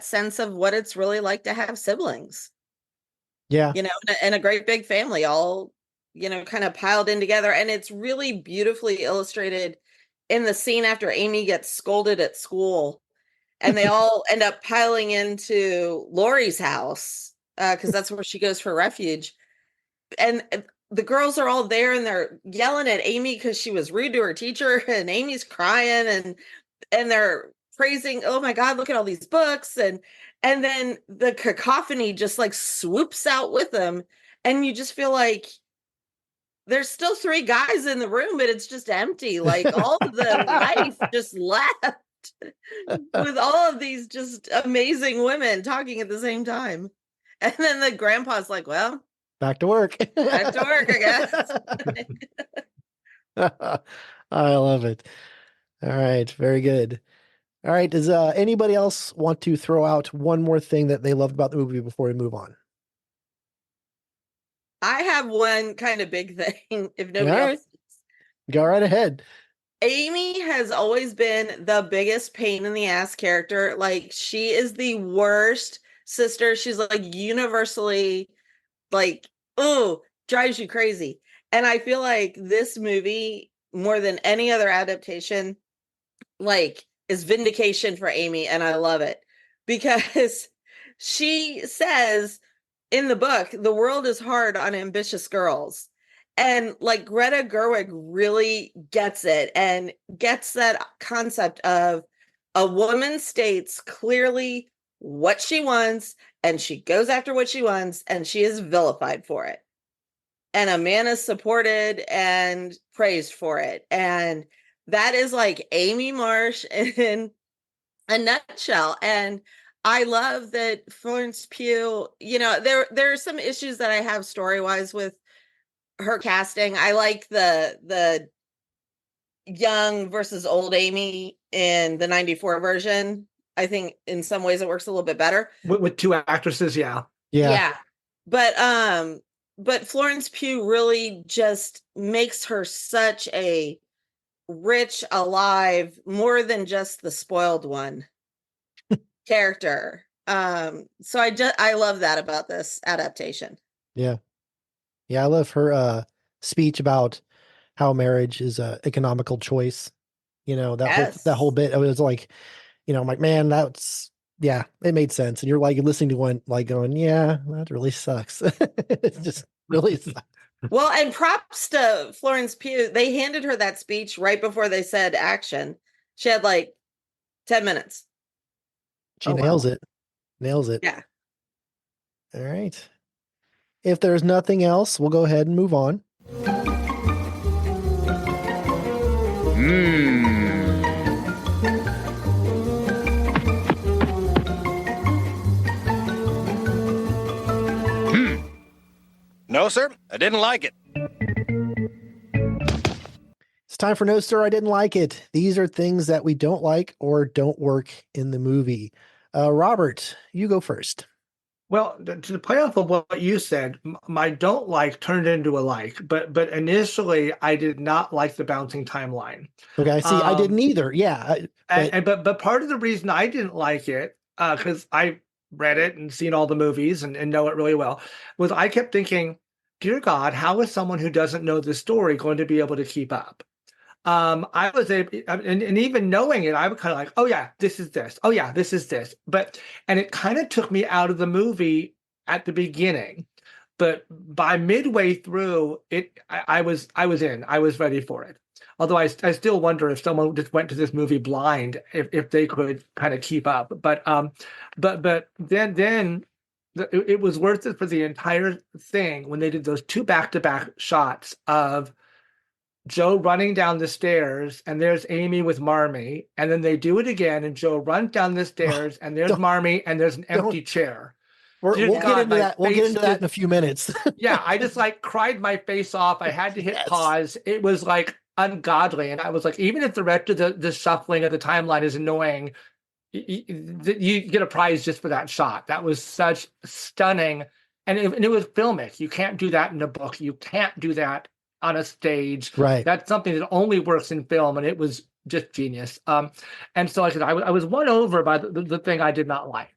sense of what it's really like to have siblings. Yeah. And a great big family all, kind of piled in together. And it's really beautifully illustrated in the scene after Amy gets scolded at school and they all end up piling into Laurie's house because that's where she goes for refuge. And the girls are all there and they're yelling at Amy because she was rude to her teacher, and Amy's crying and they're praising, oh my God, look at all these books. And then the cacophony just like swoops out with them. And you just feel like there's still 3 guys in the room, but it's just empty. Like all of the life just left with all of these just amazing women talking at the same time. And then the grandpa's like, well, back to work. Back to work, I guess. I love it. All right. Very good. All right. Does anybody else want to throw out one more thing that they loved about the movie before we move on? I have one kind of big thing. If nobody else, go right ahead. Amy has always been the biggest pain in the ass character. Like, she is the worst sister. She's like universally like, oh, drives you crazy. And I feel like this movie, more than any other adaptation, like, is vindication for Amy. And I love it because she says in the book, the world is hard on ambitious girls. And like Greta Gerwig really gets it and gets that concept of a woman states clearly what she wants, and she goes after what she wants, and she is vilified for it. And a man is supported and praised for it. And that is like Amy Marsh in a nutshell. And I love that Florence Pugh, there are some issues that I have story-wise with her casting. I like the young versus old Amy in the 94 version. I think in some ways it works a little bit better. With two actresses, yeah. Yeah. But Florence Pugh really just makes her such a rich, alive, more than just the spoiled one character. So I love that about this adaptation. Yeah. Yeah, I love her speech about how marriage is a economical choice. That whole bit, it was like, I'm like, man, yeah, it made sense. And you're like listening to one, like going, yeah, that really sucks. It just really sucks. Well, and props to Florence Pugh. They handed her that speech right before they said action. She had like 10 minutes. She nails it. Nails it. Yeah. All right. If there's nothing else, we'll go ahead and move on. No, sir, I didn't like it. It's time for No, Sir, I Didn't Like It. These are things that we don't like or don't work in the movie. Robert, you go first. Well, to play off of what you said, my don't like turned into a like, but initially I did not like the bouncing timeline. Okay, see, I didn't either. Yeah, but part of the reason I didn't like it, because I read it and seen all the movies and know it really well, was I kept thinking, dear God, how is someone who doesn't know the story going to be able to keep up? I was able, and even knowing it, I was kind of like, oh yeah, this is this. Oh yeah, this is this. And it kind of took me out of the movie at the beginning, but by midway through it, I was in. I was ready for it. Although I still wonder if someone just went to this movie blind, if they could kind of keep up. But then it was worth it for the entire thing when they did those two back-to-back shots of Joe running down the stairs, and there's Amy with Marmee, and then they do it again, and Joe runs down the stairs, and there's Marmee, and there's an empty chair. We'll get into that. We'll get into that in a few minutes. Yeah, I just like cried my face off. I had to hit pause. It was like ungodly, and I was like, even if the rest of the shuffling of the timeline is annoying, you get a prize just for that shot. That was such stunning, and it was filmic. You can't do that in a book. You can't do that on a stage. Right. That's something that only works in film, and it was just genius. And so like I said, I was won over by the thing I did not like.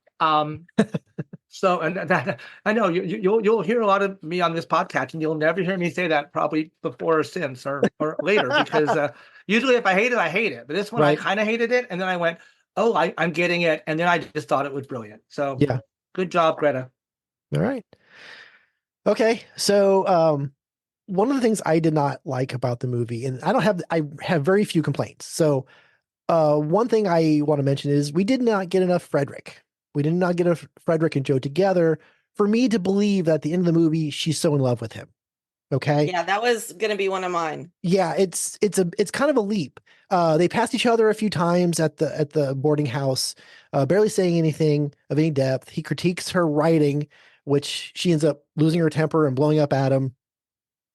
So, and that I know you'll hear a lot of me on this podcast, and you'll never hear me say that probably before or since or later, because usually if I hate it. But this one, right. I kind of hated it, and then I went, oh, I'm getting it, and then I just thought it was brilliant. So yeah, good job, Greta. All right. Okay, so one of the things I did not like about the movie, and I have very few complaints. So one thing I want to mention is we did not get enough Frederick. We did not get enough Frederick and Joe together for me to believe that at the end of the movie, she's so in love with him. Okay. Yeah, that was going to be one of mine. Yeah, it's kind of a leap. They passed each other a few times at the boarding house, barely saying anything of any depth. He critiques her writing, which she ends up losing her temper and blowing up at him.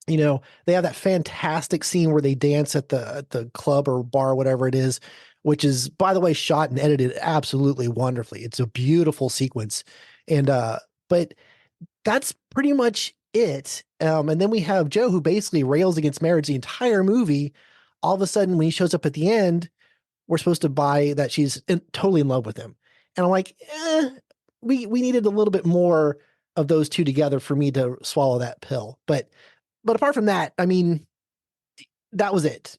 They have that fantastic scene where they dance at the club or bar, or whatever it is, which is, by the way, shot and edited absolutely wonderfully. It's a beautiful sequence. And, but that's pretty much it. And then we have Joe, who basically rails against marriage the entire movie. All of a sudden, when he shows up at the end, we're supposed to buy that she's totally in love with him. And I'm like, we needed a little bit more of those two together for me to swallow that pill. But apart from that, I mean, that was it.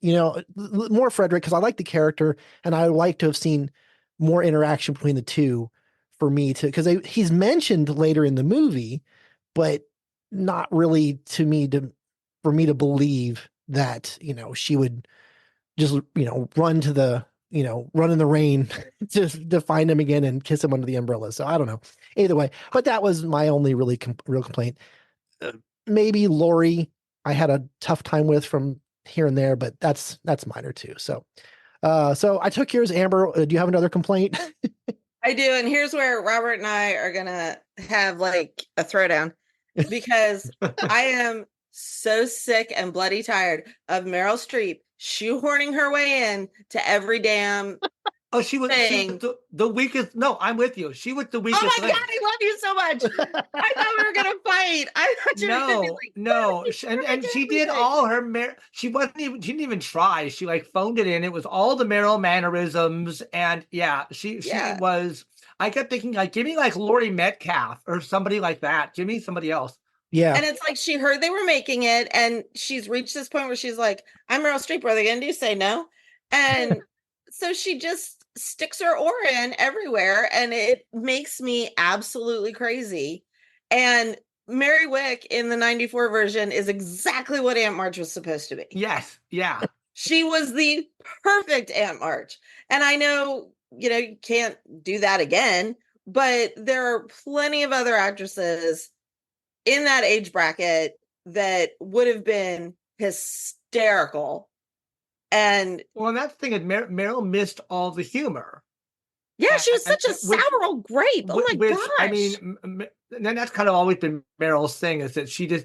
More Frederick, because I like the character, and I would like to have seen more interaction between the two for me to, because he's mentioned later in the movie, but not really for me to believe that, she would just, run to the run in the rain to find him again and kiss him under the umbrella. So I don't know. Either way, but that was my only really real complaint. Maybe Lori, I had a tough time with from here and there, but that's minor too. So I took yours, Amber. Do you have another complaint? I do, and here's where Robert and I are gonna have like a throwdown because I am so sick and bloody tired of Meryl Streep shoehorning her way in to every damn Oh, she was the weakest. No, I'm with you. She was the weakest. Oh my God, I love you so much. I thought we were gonna fight. I thought you were gonna be like, no, and she did all her she didn't even try. She like phoned it in. It was all the Meryl mannerisms, and she was. I kept thinking like, give me like Laurie Metcalf or somebody like that. Give me somebody else. Yeah. And it's like she heard they were making it, and she's reached this point where she's like, I'm Meryl Streep. What are they gonna do? Say no? And so she just sticks her oar in everywhere, and it makes me absolutely crazy. And Mary Wick in the 94 version is exactly what Aunt March was supposed to be. Yes. Yeah. She was the perfect Aunt March. And I know, you can't do that again, but there are plenty of other actresses in that age bracket that would have been hysterical. And that's the thing is Meryl missed all the humor. Yeah, she was such a sour old grape. Oh my gosh. I mean, then that's kind of always been Meryl's thing is that she's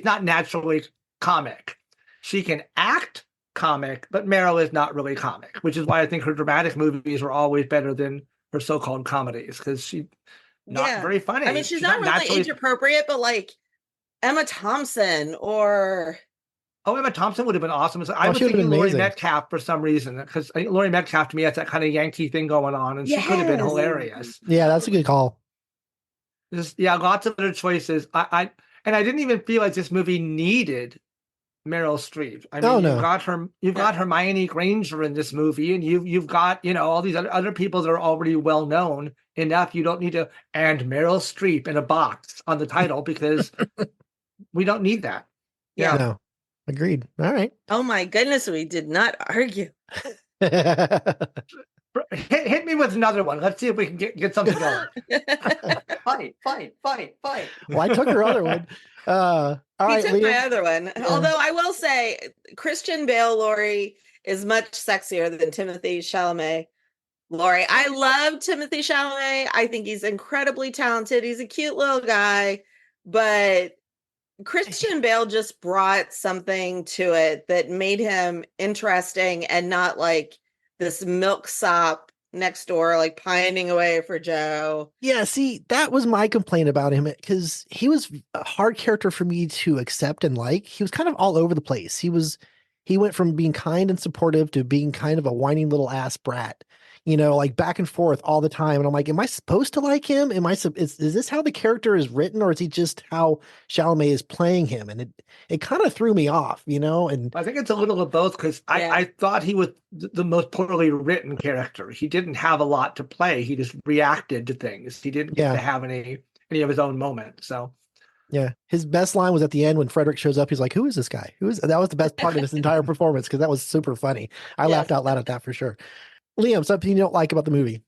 not naturally comic. She can act comic, but Meryl is not really comic, which is why I think her dramatic movies were always better than her so-called comedies because she's not very funny. I mean, she's not really age appropriate, but like Emma Thompson or... Oh, Emma Thompson would have been awesome. I was thinking Laurie Metcalf for some reason because Laurie Metcalf to me has that kind of Yankee thing going on, and she could have been hilarious. Yeah, that's a good call. Lots of other choices. I didn't even feel like this movie needed Meryl Streep. I mean, you've got Hermione Granger in this movie, and you've got all these other people that are already well known enough. You don't need to and Meryl Streep in a box on the title because we don't need that. Yeah. No. Agreed. All right. Oh my goodness, we did not argue. Hit me with another one. Let's see if we can get something going. Fight. Well, I took your other one. All right, took my other one. Although I will say Christian Bale Laurie is much sexier than Timothée Chalamet Laurie. I love Timothée Chalamet. I think he's incredibly talented. He's a cute little guy, but Christian Bale just brought something to it that made him interesting and not like this milksop next door, like pining away for Joe. Yeah, see, that was my complaint about him because he was a hard character for me to accept and like. He was kind of all over the place. He went from being kind and supportive to being kind of a whining little ass brat. Like back and forth all the time. And I'm like, am I supposed to like him? Is this how the character is written, or is he just how Chalamet is playing him? And it kind of threw me off, and I think it's a little of both because I thought he was the most poorly written character. He didn't have a lot to play. He just reacted to things. He didn't get to have any of his own moments. So yeah, his best line was at the end when Frederick shows up. He's like, "Who is this guy? That was the best part of this entire performance because that was super funny. I laughed out loud at that for sure. Liam, something you don't like about the movie?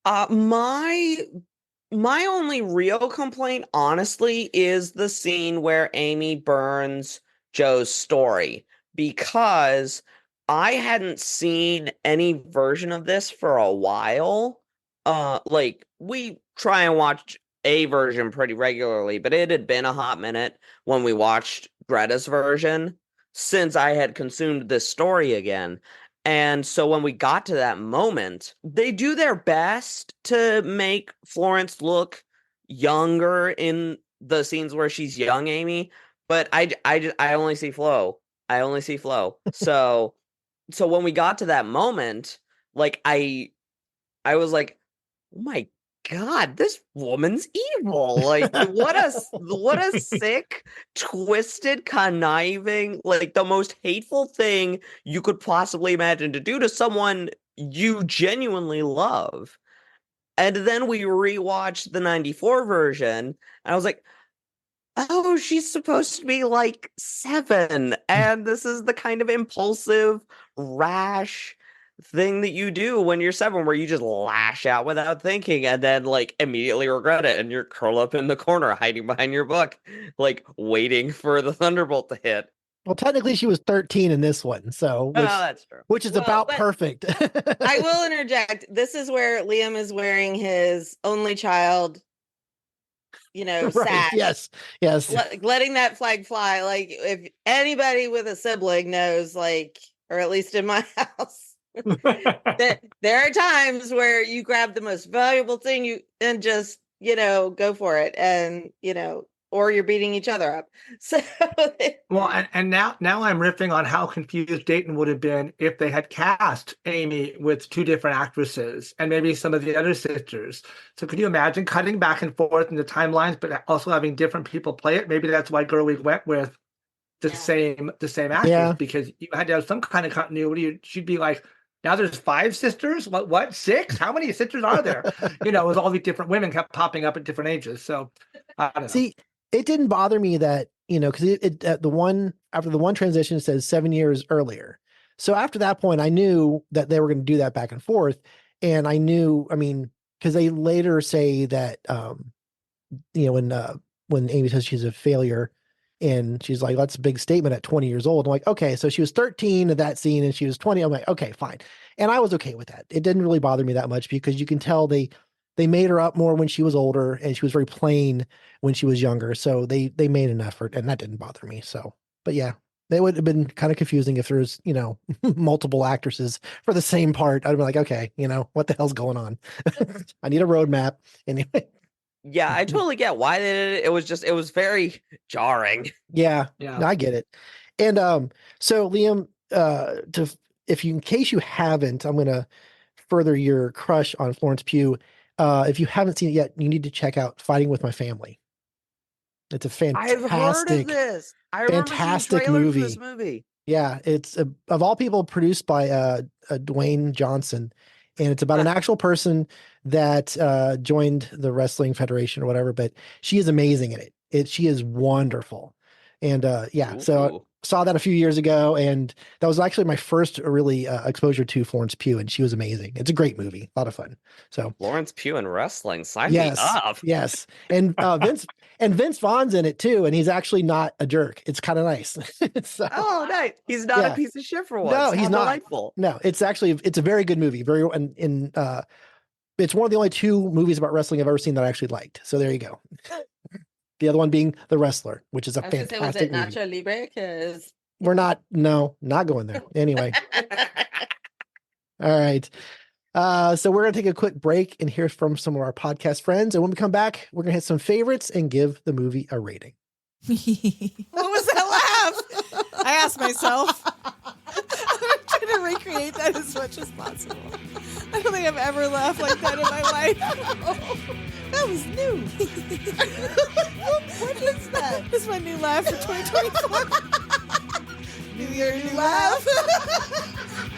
My only real complaint, honestly, is the scene where Amy burns Joe's story, because I hadn't seen any version of this for a while. Like we try and watch a version pretty regularly, but it had been a hot minute when we watched Greta's version since I had consumed this story again. And so when we got to that moment, they do their best to make Florence look younger in the scenes where she's young Amy, but I only see Flo. So when we got to that moment, like I was like, oh my God, this woman's evil. Like what a sick, twisted, conniving, like the most hateful thing you could possibly imagine to do to someone you genuinely love. And then we rewatched the 94 version, and I was like, oh, she's supposed to be like 7, and this is the kind of impulsive, rash, thing that you do when you're 7, where you just lash out without thinking and then like immediately regret it, and you're curled up in the corner hiding behind your book, like waiting for the thunderbolt to hit. Well, technically she was 13 in this one, so Oh, that's true. which is about perfect. I will interject. This is where Liam is wearing his only child, Right, sash. yes. Letting that flag fly. Like, if anybody with a sibling knows, like, or at least in my house, there are times where you grab the most valuable thing and just, go for it. And, or you're beating each other up. So well, and now I'm riffing on how confused Dayton would have been if they had cast Amy with 2 different actresses and maybe some of the other sisters. So could you imagine cutting back and forth in the timelines, but also having different people play it? Maybe that's why Gerwig went with the same actress, because you had to have some kind of continuity. She'd be like, now there's 5 sisters? What? 6? How many sisters are there? With all these different women kept popping up at different ages. So I don't know. See, it didn't bother me that, because after the one transition, it says 7 years earlier. So after that point, I knew that they were going to do that back and forth. And I knew, because they later say that, when Amy says she's a failure and she's like, that's a big statement at 20 years old. I'm like, okay, so she was 13 at that scene and she was 20. I'm like, okay, fine. And I was okay with that. It didn't really bother me that much because you can tell they made her up more when she was older and she was very plain when she was younger. So they made an effort and that didn't bother me. So, but yeah, it would have been kind of confusing if there was, multiple actresses for the same part. I'd be like, okay, what the hell's going on? I need a roadmap. Anyway. Yeah, I totally get why they did it. It was very jarring. Yeah, I get it. And so Liam, in case you haven't, I'm going to further your crush on Florence Pugh. If you haven't seen it yet, you need to check out Fighting with My Family. It's a fantastic, I've heard of this. I remember fantastic seeing trailers movie. for this movie. Yeah, it's of all people produced by Dwayne Johnson, and it's about an actual person that joined the Wrestling Federation or whatever. But she is amazing in it. She is wonderful, and so saw that a few years ago, and that was actually my first really exposure to Florence Pugh, and she was amazing. It's a great movie, a lot of fun. So Florence Pugh in wrestling, sign me up. Yes, and Vince Vaughn's in it too, and he's actually not a jerk. It's kind of nice. So, oh, nice. He's not a piece of shit for once. No, he's not. Delightful. No, it's a very good movie. It's one of the only 2 movies about wrestling I've ever seen that I actually liked. So there you go. The other one being The Wrestler, which is a fantastic was it movie. Nacho Libre? Because We're not going there. Anyway. All right. So we're going to take a quick break and hear from some of our podcast friends. And when we come back, we're going to hit some favorites and give the movie a rating. What was that laugh? I asked myself. I'm trying to recreate that as much as possible. I don't think I've ever laughed like that in my life. That was new. What is that? This is my new laugh for 2024. New year, new laugh.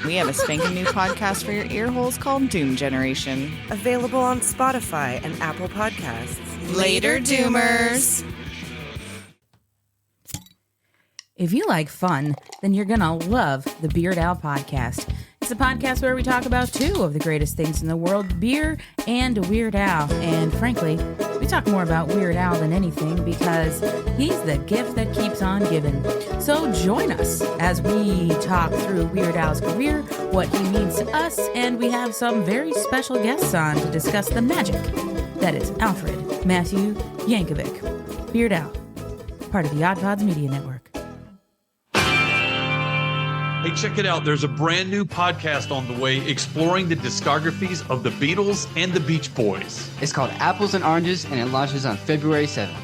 We have a spanking new podcast for your ear holes called Doom Generation. Available on Spotify and Apple Podcasts. Later, Doomers. If you like fun, then you're gonna love the Beard Owl Podcast. It's a podcast where we talk about 2 of the greatest things in the world, beer and Weird Al. And frankly, we talk more about Weird Al than anything because he's the gift that keeps on giving. So join us as we talk through Weird Al's career, what he means to us, and we have some very special guests on to discuss the magic that is Alfred Matthew Yankovic. Weird Al, part of the Odd Pods Media Network. Hey, check it out. There's a brand new podcast on the way exploring the discographies of the Beatles and the Beach Boys. It's called Apples and Oranges, and it launches on February 7th.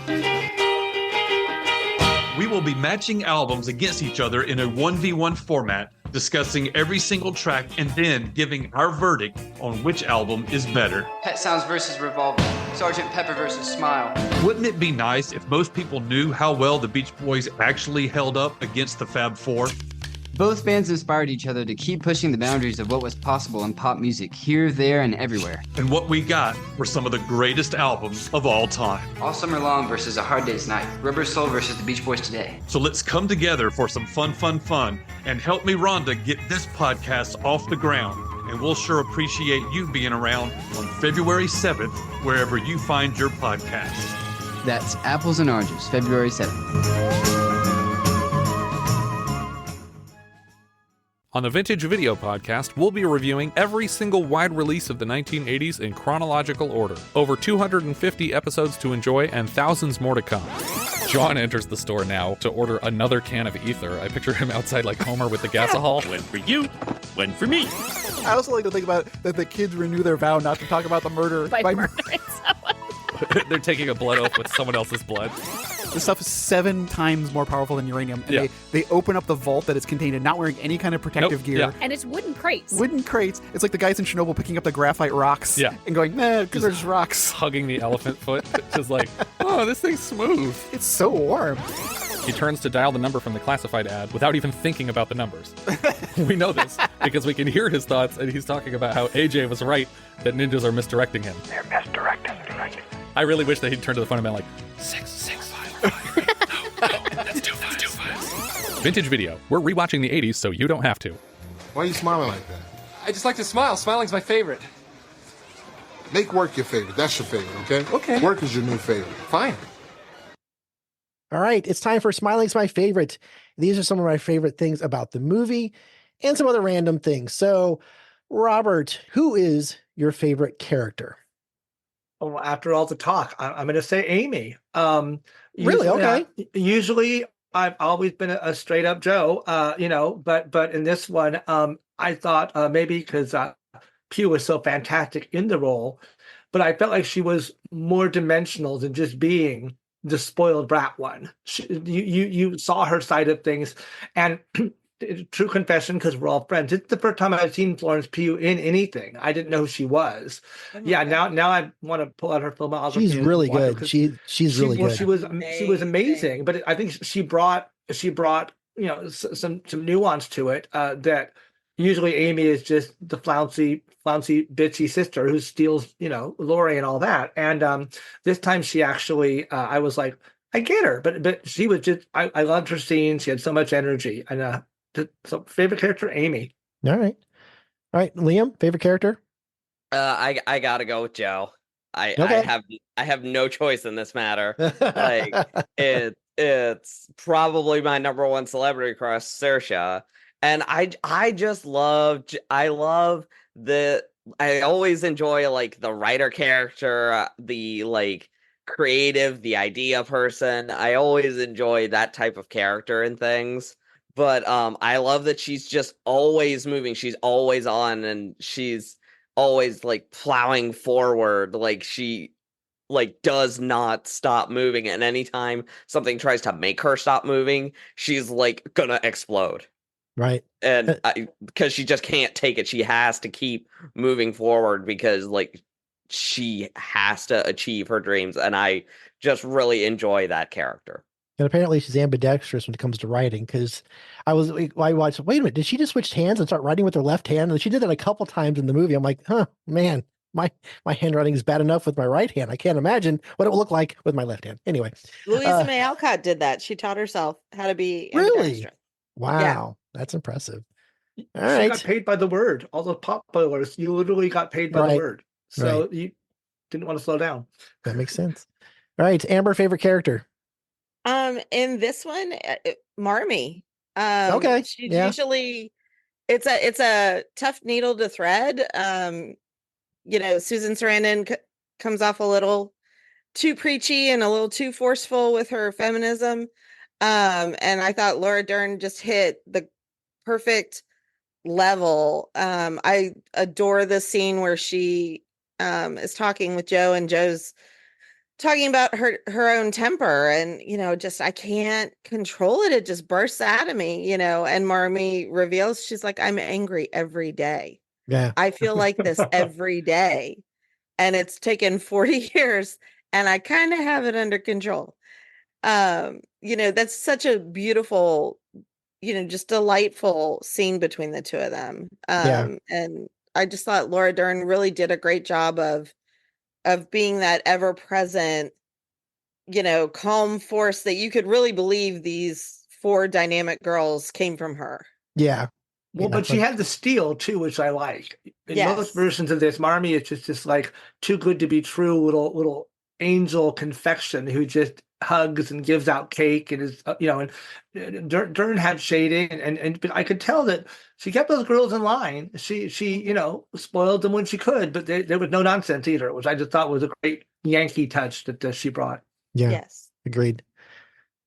We will be matching albums against each other in a 1v1 format, discussing every single track and then giving our verdict on which album is better. Pet Sounds versus Revolver. Sgt. Pepper versus Smile. Wouldn't it be nice if most people knew how well the Beach Boys actually held up against the Fab Four? Both bands inspired each other to keep pushing the boundaries of what was possible in pop music here, there, and everywhere. And what we got were some of the greatest albums of all time. All Summer Long versus A Hard Day's Night. Rubber Soul versus the Beach Boys Today. So let's come together for some fun, and help me, Rhonda, get this podcast off the ground. And we'll sure appreciate you being around on February 7th, wherever you find your podcast. That's Apples and Oranges, February 7th. On the Vintage Video Podcast, we'll be reviewing every single wide release of the 1980s in chronological order. Over 250 episodes to enjoy and thousands more to come. John enters the store now to order another can of ether. I picture him outside like Homer with the gasohol. One for you, one for me. I also like to think about that the kids renew their vow not to talk about the murder by murdering someone. They're taking a blood oath with someone else's blood. This stuff is 7 times more powerful than uranium. And they open up the vault that it's contained in, not wearing any kind of protective gear. Yeah. And it's wooden crates. Wooden crates. It's like the guys in Chernobyl picking up the graphite rocks and going, nah, because they're just rocks. Hugging the elephant foot. Just like, oh, this thing's smooth. It's so warm. He turns to dial the number from the classified ad without even thinking about the numbers. We know this because we can hear his thoughts, and he's talking about how AJ was right that ninjas are misdirecting him. They're misdirecting. I really wish that he'd turn to the phone and been like, 665. No, that's too fast. Vintage Video. We're rewatching the 80s so you don't have to. Why are you smiling like that? I just like to smile. Smiling's my favorite. Make work your favorite. That's your favorite, okay? Okay. Work is your new favorite. Fine. All right, it's time for Smiling's My Favorite. These are some of my favorite things about the movie and some other random things. So, Robert, who is your favorite character? Well, after all the talk, I'm going to say Amy. Really? Okay. Usually, I've always been a straight up Joe, but in this one, I thought maybe because Pugh was so fantastic in the role, but I felt like she was more dimensional than just being the spoiled brat one. You saw her side of things, and true confession, because we're all friends, it's the first time I've seen Florence Pugh in anything. I didn't know who she was. Now I want to pull out her filmography. She's really good. She's really good. She was amazing, but I think she brought some nuance to it that usually Amy is just the flouncy bitchy sister who steals Lori and all that. And this time she actually I was like, I get her, but she was just I loved her scenes. She had so much energy. And so favorite character, Amy. All right, Liam, favorite character? I gotta go with Joe. I have no choice in this matter. Like it's probably my number one celebrity crush, Saoirse. And I always enjoy like the writer character, the like creative, the idea person. I always enjoy that type of character in things. But I love that she's just always moving. She's always on, and she's always like plowing forward. Like she like does not stop moving. And anytime something tries to make her stop moving, she's like gonna explode. Right. And because she just can't take it. She has to keep moving forward because like she has to achieve her dreams. And I just really enjoy that character. And apparently she's ambidextrous when it comes to writing, because I watched, wait a minute, did she just switch hands and start writing with her left hand? And she did that a couple times in the movie. I'm like, man, my handwriting is bad enough with my right hand. I can't imagine what it will look like with my left hand. Anyway. Louisa May Alcott did that. She taught herself how to be really? ambidextrous. Wow. Yeah. That's impressive. She got paid by the word. All the pop spoilers, you literally got paid by the word. So you didn't want to slow down. That makes sense. All right, Amber, favorite character? In this one, Marmee. Okay. She's usually it's a tough needle to thread. Susan Sarandon comes off a little too preachy and a little too forceful with her feminism. And I thought Laura Dern just hit the perfect level. I adore the scene where she is talking with Joe, and Joe's talking about her own temper, and just I can't control it. It just bursts out of me, and Marmee reveals she's like, I'm angry every day. Yeah. I feel like this every day. And it's taken 40 years and I kind of have it under control. That's such a beautiful just delightful scene between the two of them. Yeah. And I just thought Laura Dern really did a great job of being that ever present, calm force that you could really believe these four dynamic girls came from her. Yeah. Well, but she had the steel too, which I like. In most Yes. versions of this, Marmee is just like too good to be true, little angel confection who just hugs and gives out cake and is and Dern had shading and but I could tell that she kept those girls in line. She spoiled them when she could, but there was no nonsense either, which I just thought was a great Yankee touch that she brought. Yeah. Yes. Agreed.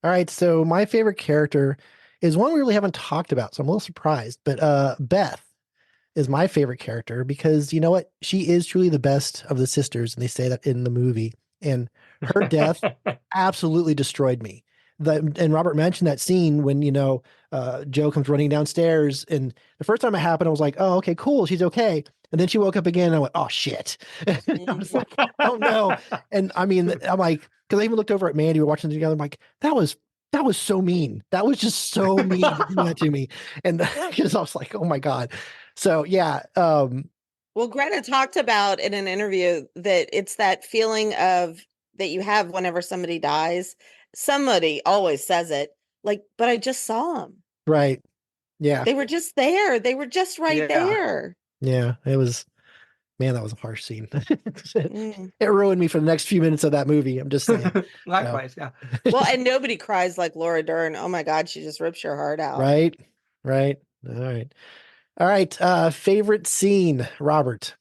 All right. So my favorite character is one we really haven't talked about, so I'm a little surprised. But Beth is my favorite character because you know what? She is truly the best of the sisters, and they say that in the movie. And her death absolutely destroyed me. And Robert mentioned that scene when Joe comes running downstairs, and the first time it happened, I was like, "Oh, okay, cool, she's okay." And then she woke up again, and I went, "Oh shit!" And I was like, "Oh no!" And I mean, I'm like, because I even looked over at Mandy, we were watching together. I'm like, that was so mean. That was just so mean to do that to me. And because I was like, oh my God. So yeah. Well, Greta talked about in an interview that it's that feeling of that you have whenever somebody dies. Somebody always says it, like, but I just saw them. Right. Yeah. They were just there. They were just right there. Yeah. It was, man, that was a harsh scene. It ruined me for the next few minutes of that movie. I'm just saying. Likewise, yeah. Well, and nobody cries like Laura Dern. Oh my God, she just rips your heart out. Right. Right. All right. Favorite scene, Robert.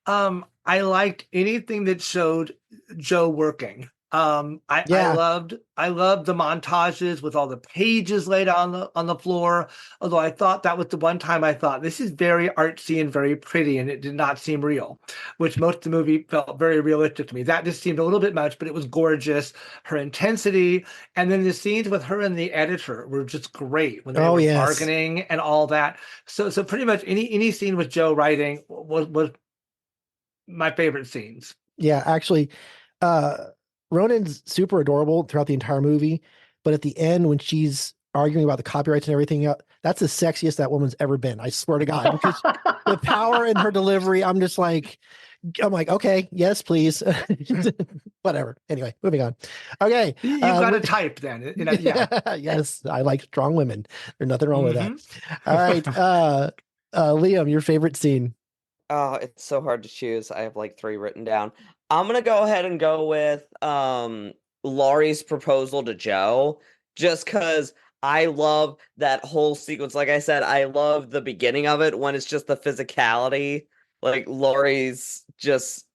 I liked anything that showed Joe working. I loved the montages with all the pages laid on the floor. Although I thought that was the one time I thought this is very artsy and very pretty, and it did not seem real, which most of the movie felt very realistic to me. That just seemed a little bit much, but it was gorgeous. Her intensity, and then the scenes with her and the editor were just great when they were bargaining and all that. So pretty much any scene with Joe writing was my favorite scenes. Yeah, actually, Ronan's super adorable throughout the entire movie, but at the end when she's arguing about the copyrights and everything, that's the sexiest that woman's ever been. I swear to God, because the power in her delivery, I'm like, okay, yes, please, whatever. Anyway, moving on. Okay, you've got a type then. Yeah. Yes, I like strong women. There's nothing wrong with that. All right, Liam, your favorite scene. Oh, it's so hard to choose. I have like 3 written down. I'm gonna go ahead and go with Laurie's proposal to Joe, just because I love that whole sequence. Like I said, I love the beginning of it when it's just the physicality. Like Laurie's just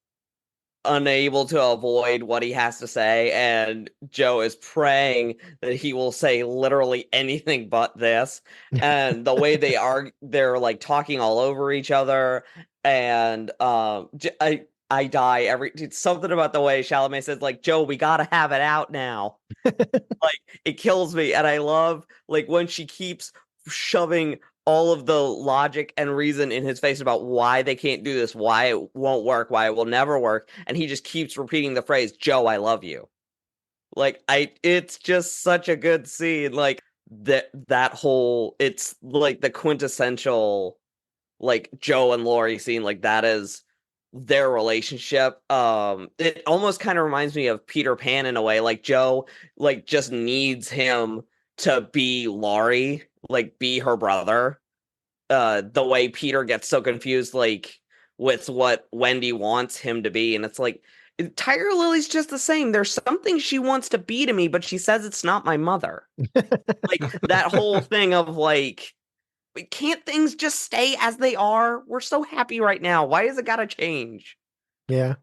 unable to avoid what he has to say, and Joe is praying that he will say literally anything but this. And the way they're like talking all over each other, and I die it's something about the way Chalamet says, like, Joe, we gotta have it out now. Like, it kills me. And I love like when she keeps shoving all of the logic and reason in his face about why they can't do this, why it won't work, why it will never work. And he just keeps repeating the phrase, Joe, I love you. Like, it's just such a good scene. Like that whole, it's like the quintessential, like Joe and Laurie scene. Like that is their relationship. It almost kind of reminds me of Peter Pan in a way. Like Joe, like just needs him to be Laurie, like be her brother. The way Peter gets so confused, like with what Wendy wants him to be, and it's like Tiger Lily's just the same. There's something she wants to be to me, but she says it's not my mother. Like that whole thing of like, can't things just stay as they are? We're so happy right now. Why has it got to change? Yeah.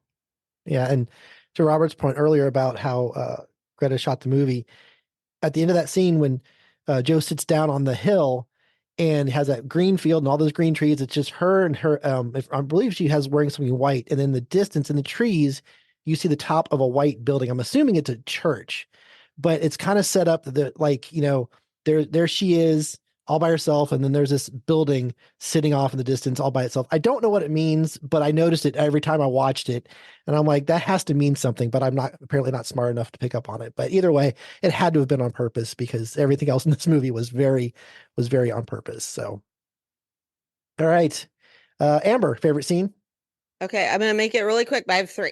And to Robert's point earlier about how Greta shot the movie, at the end of that scene when Joe sits down on the hill and has that green field and all those green trees, it's just her and her. I believe she has wearing something white, and in the distance in the trees, you see the top of a white building. I'm assuming it's a church, but it's kind of set up that there she is all by herself, and then there's this building sitting off in the distance all by itself. I don't know what it means, but I noticed it every time I watched it, and I'm like, that has to mean something, but I'm apparently not smart enough to pick up on it. But either way, it had to have been on purpose because everything else in this movie was very on purpose. So, all right, Amber, favorite scene? Okay, I'm gonna make it really quick, but I have 3.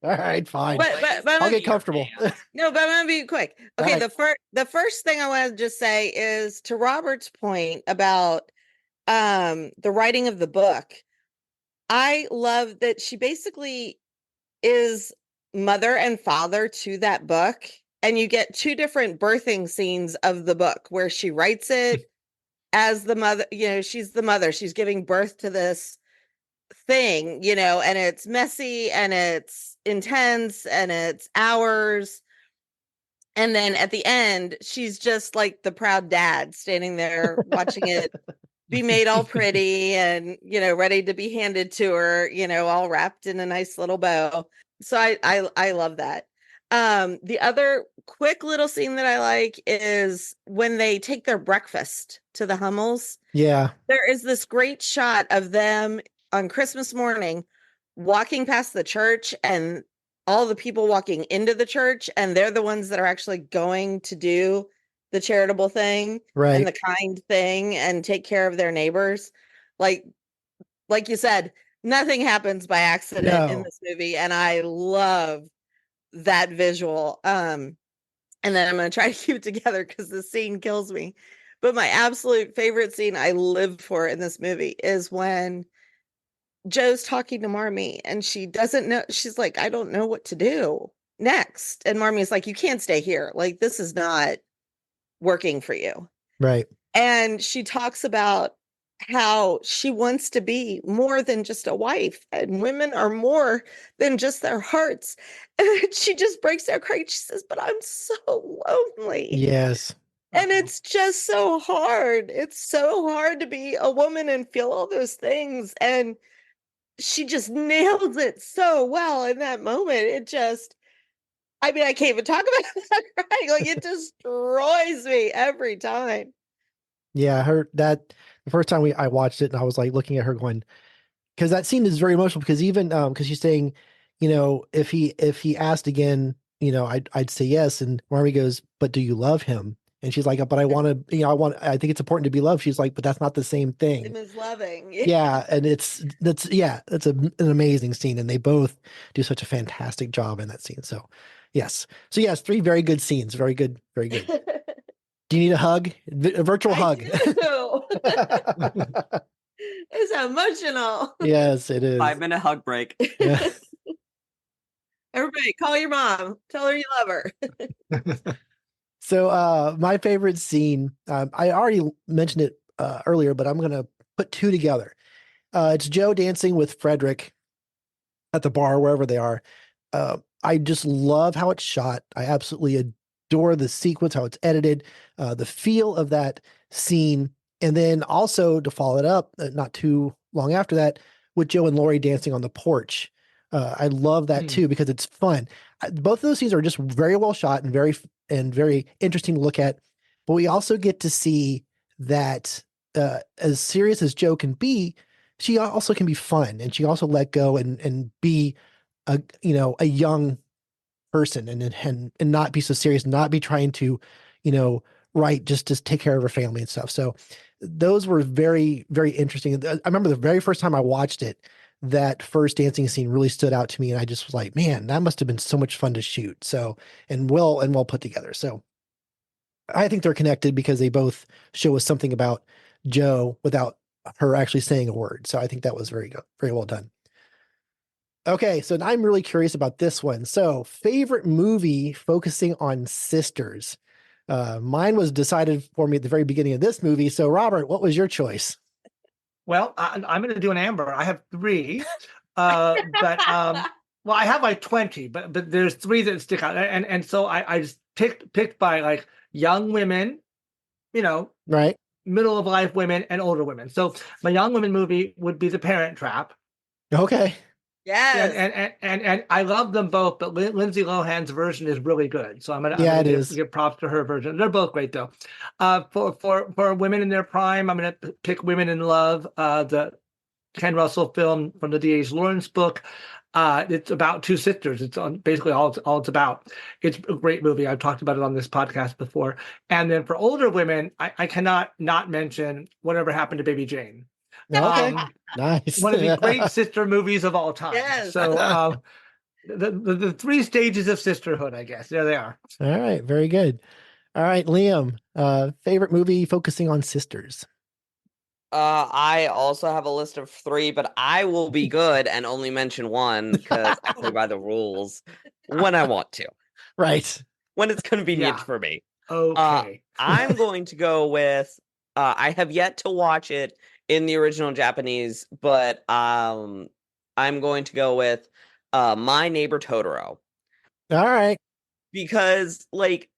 All right, fine. But I'll get comfortable. No, but I'm gonna be quick. Okay, Right. the first thing I want to just say is to Robert's point about the writing of the book. I love that she basically is mother and father to that book, and you get 2 different birthing scenes of the book where she writes it as the mother, she's the mother, she's giving birth to this thing, and it's messy and it's intense and it's hours. And then at the end, she's just like the proud dad standing there watching it be made all pretty and, ready to be handed to her, all wrapped in a nice little bow. So I love that. The other quick little scene that I like is when they take their breakfast to the Hummels. Yeah. There is this great shot of them on Christmas morning walking past the church and all the people walking into the church, and they're the ones that are actually going to do the charitable thing and the kind thing and take care of their neighbors. Like you said, nothing happens by accident in this movie, and I love that visual. And then I'm going to try to keep it together because the scene kills me. But my absolute favorite scene I live for in this movie is when Joe's talking to Marmee and she doesn't know. She's like, I don't know what to do next. And Marmee's like, you can't stay here. Like, this is not working for you. Right. And she talks about how she wants to be more than just a wife, and women are more than just their hearts. And she just breaks out crying. She says, but I'm so lonely. Yes. And it's just so hard. It's so hard to be a woman and feel all those things. And she just nails it so well in that moment. It just, I can't even talk about that crying. Like, it destroys me every time. Yeah, the first time I watched it, and I was like looking at her going, because that scene is very emotional, because even because she's saying, if he asked again, I'd say yes. And Marmee goes, but do you love him? And she's like, but I want to, I think it's important to be loved. She's like, but that's not the same thing. Him is loving. Yeah. And that's an amazing scene. And they both do such a fantastic job in that scene. So yes. 3 very good scenes. Very good. Very good. Do you need a hug? A virtual hug. It's emotional. Yes, it is. 5-minute hug break. Yeah. Everybody, call your mom. Tell her you love her. So my favorite scene, I already mentioned it earlier, but I'm going to put 2 together. It's Joe dancing with Frederick at the bar, wherever they are. I just love how it's shot. I absolutely adore the sequence, how it's edited, the feel of that scene. And then also to follow it up, not too long after that, with Joe and Lori dancing on the porch. I love that too, because it's fun. Both of those scenes are just very well shot and very interesting to look at. But we also get to see that as serious as Joe can be, she also can be fun, and she also let go and be a young person and not be so serious, not be trying to, just take care of her family and stuff. So those were very, very interesting. I remember the very first time I watched it, that first dancing scene really stood out to me, and I just was like, man, that must have been so much fun to shoot. So, and well put together. So I think they're connected because they both show us something about Joe without her actually saying a word. So I think that was very good, very well done. Okay, so I'm really curious about this one. So, favorite movie focusing on sisters. Mine was decided for me at the very beginning of this movie. So, Robert, what was your choice? Well, I'm going to do an Amber. I have 3, but well, I have like 20, but there's 3 that stick out, and so I just picked by like young women, right, middle of life women, and older women. So my young women movie would be The Parent Trap. Okay. Yes. And I love them both, but Lindsay Lohan's version is really good. So I'm Yeah, gonna it is. give props to her version. They're both great though. For women in their prime, I'm gonna pick Women in Love, the Ken Russell film from the D.H. Lawrence book. It's about two sisters. It's on basically all it's about. It's a great movie. I've talked about it on this podcast before. And then for older women, I cannot not mention Whatever Happened to Baby Jane. Okay. Nice. One of the great sister movies of all time. Yes. So the three stages of sisterhood, I guess. There they are. All right. Very good. All right, Liam, favorite movie focusing on sisters. I also have a list of 3, but I will be good and only mention one because I play by the rules when I want to. Right. When it's convenient for me. Okay. I'm going to go with, I have yet to watch it in the original Japanese, but I'm going to go with My Neighbor Totoro. All right. Because, like,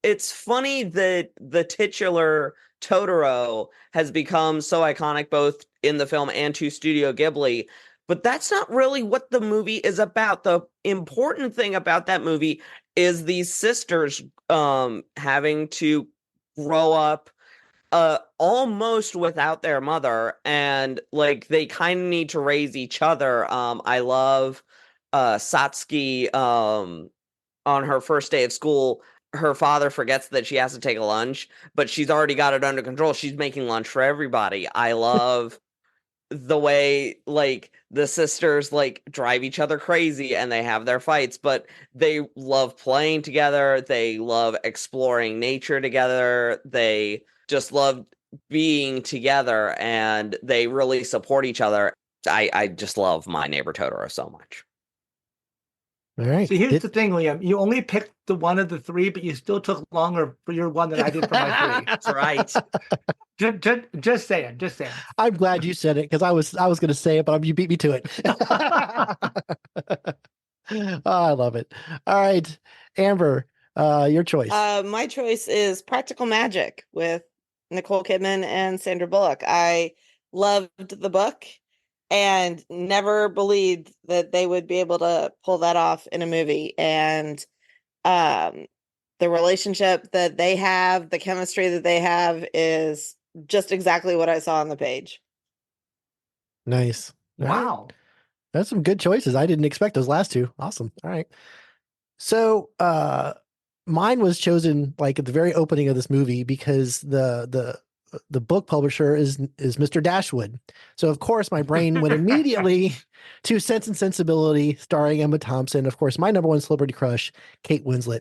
it's funny that the titular Totoro has become so iconic both in the film and to Studio Ghibli, but that's not really what the movie is about. The important thing about that movie is these sisters having to grow up almost without their mother, and like they kind of need to raise each other. I love Satsuki on her first day of school. Her father forgets that she has to take a lunch, but she's already got it under control. She's making lunch for everybody. I love the way like the sisters like drive each other crazy and they have their fights, but they love playing together. They love exploring nature together. They just love being together and they really support each other. I just love My Neighbor Totoro so much. All right. See, here's the thing, Liam. You only picked the one of the 3, but you still took longer for your one than I did for my 3. That's right. Just saying. I'm glad you said it because I was going to say it, but you beat me to it. Oh, I love it. All right, Amber, your choice. My choice is Practical Magic with Nicole Kidman and Sandra Bullock. I loved the book and never believed that they would be able to pull that off in a movie. And the relationship that they have, the chemistry that they have is just exactly what I saw on the page. Nice. All right. Wow. That's some good choices. I didn't expect those last 2. Awesome. All right. So mine was chosen like at the very opening of this movie because the book publisher is Mr. Dashwood. So of course my brain went immediately to Sense and Sensibility, starring Emma Thompson. Of course, my number one celebrity crush, Kate Winslet.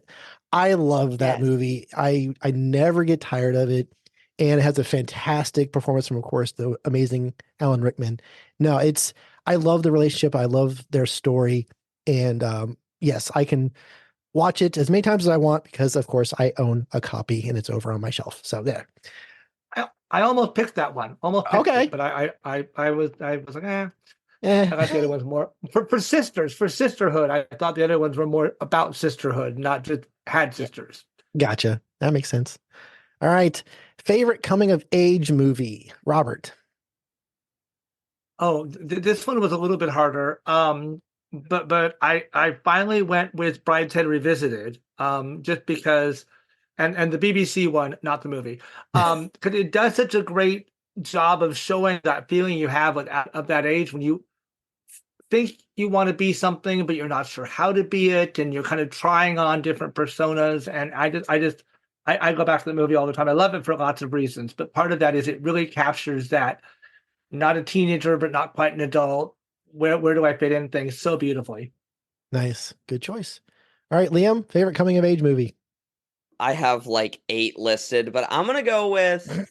I love that movie. I never get tired of it. And it has a fantastic performance from, of course, the amazing Alan Rickman. No, I love the relationship. I love their story. And yes, I can watch it as many times as I want because, of course, I own a copy and it's over on my shelf. So there. I almost picked that one. Okay. But I was like, I thought the other ones more for sisters, for sisterhood. I thought the other ones were more about sisterhood, not just had sisters. Gotcha. That makes sense. All right. Favorite coming of age movie, Robert. Oh, this one was a little bit harder. But I finally went with Brideshead Revisited, just because, and the BBC one, not the movie, because it does such a great job of showing that feeling you have of that age when you think you want to be something, but you're not sure how to be it, and you're kind of trying on different personas. And I go back to the movie all the time. I love it for lots of reasons, but part of that is it really captures that not a teenager, but not quite an adult. Where do I fit in things so beautifully? Nice. Good choice. All right, Liam, favorite coming of age movie. I have like 8 listed, but I'm going to go with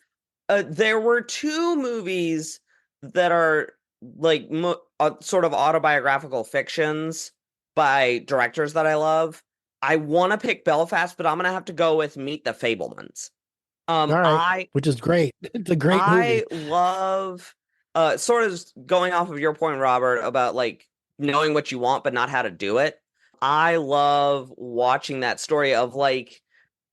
there were 2 movies that are like sort of autobiographical fictions by directors that I love. I want to pick Belfast, but I'm going to have to go with Meet the Fabelmans. All right, which is great. It's a great movie. I love sort of going off of your point, Robert, about like knowing what you want but not how to do it. I love watching that story of like,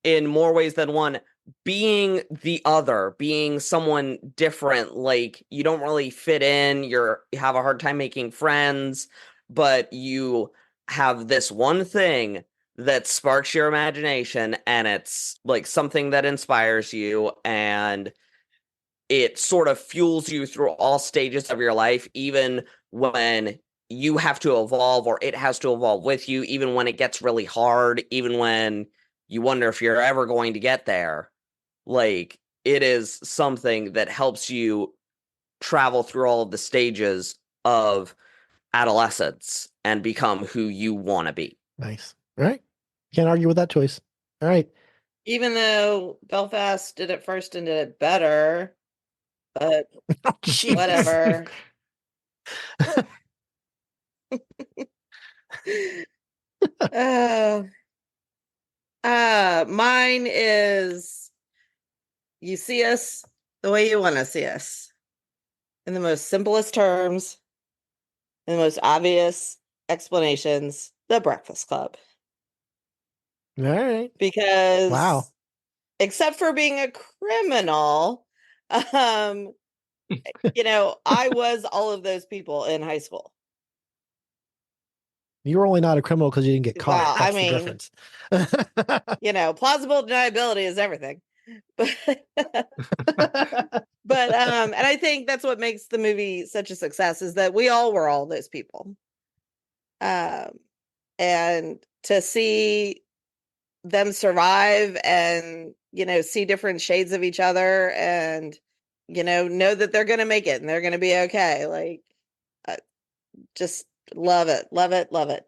in more ways than one, being the other, being someone different. Like you don't really fit in, you have a hard time making friends, but you have this one thing that sparks your imagination, and it's like something that inspires you, and it sort of fuels you through all stages of your life, even when you have to evolve or it has to evolve with you, even when it gets really hard, even when you wonder if you're ever going to get there. Like, it is something that helps you travel through all of the stages of adolescence and become who you want to be. Nice. All right. Can't argue with that choice. All right. Even though Belfast did it first and did it better, but whatever. Mine is you see us the way you want to see us, in the most simplest terms, in the most obvious explanations. The Breakfast Club. All right. Because wow, except for being a criminal, I was all of those people in high school. You were only not a criminal because you didn't get caught. Well, That's I mean, the difference. Plausible deniability is everything. But and I think that's what makes the movie such a success, is that we all were all those people. And to see them survive and, see different shades of each other and, know that they're going to make it and they're going to be okay. Like, just love it. Love it. Love it.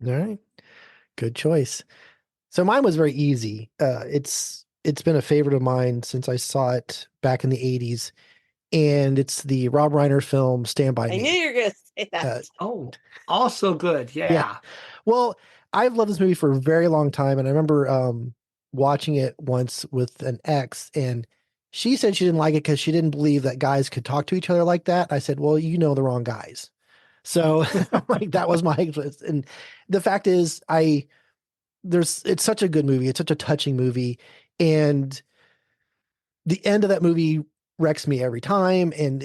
All right. Good choice. So mine was very easy. It's been a favorite of mine since I saw it back in the 80s. And it's the Rob Reiner film Stand By Me. I knew you were going to say that. Also good. Yeah. Well, I've loved this movie for a very long time. And I remember watching it once with an ex, and she said she didn't like it because she didn't believe that guys could talk to each other like that. I said, well, you know the wrong guys. So like that was my, and the fact is it's such a good movie. It's such a touching movie. And the end of that movie wrecks me every time. And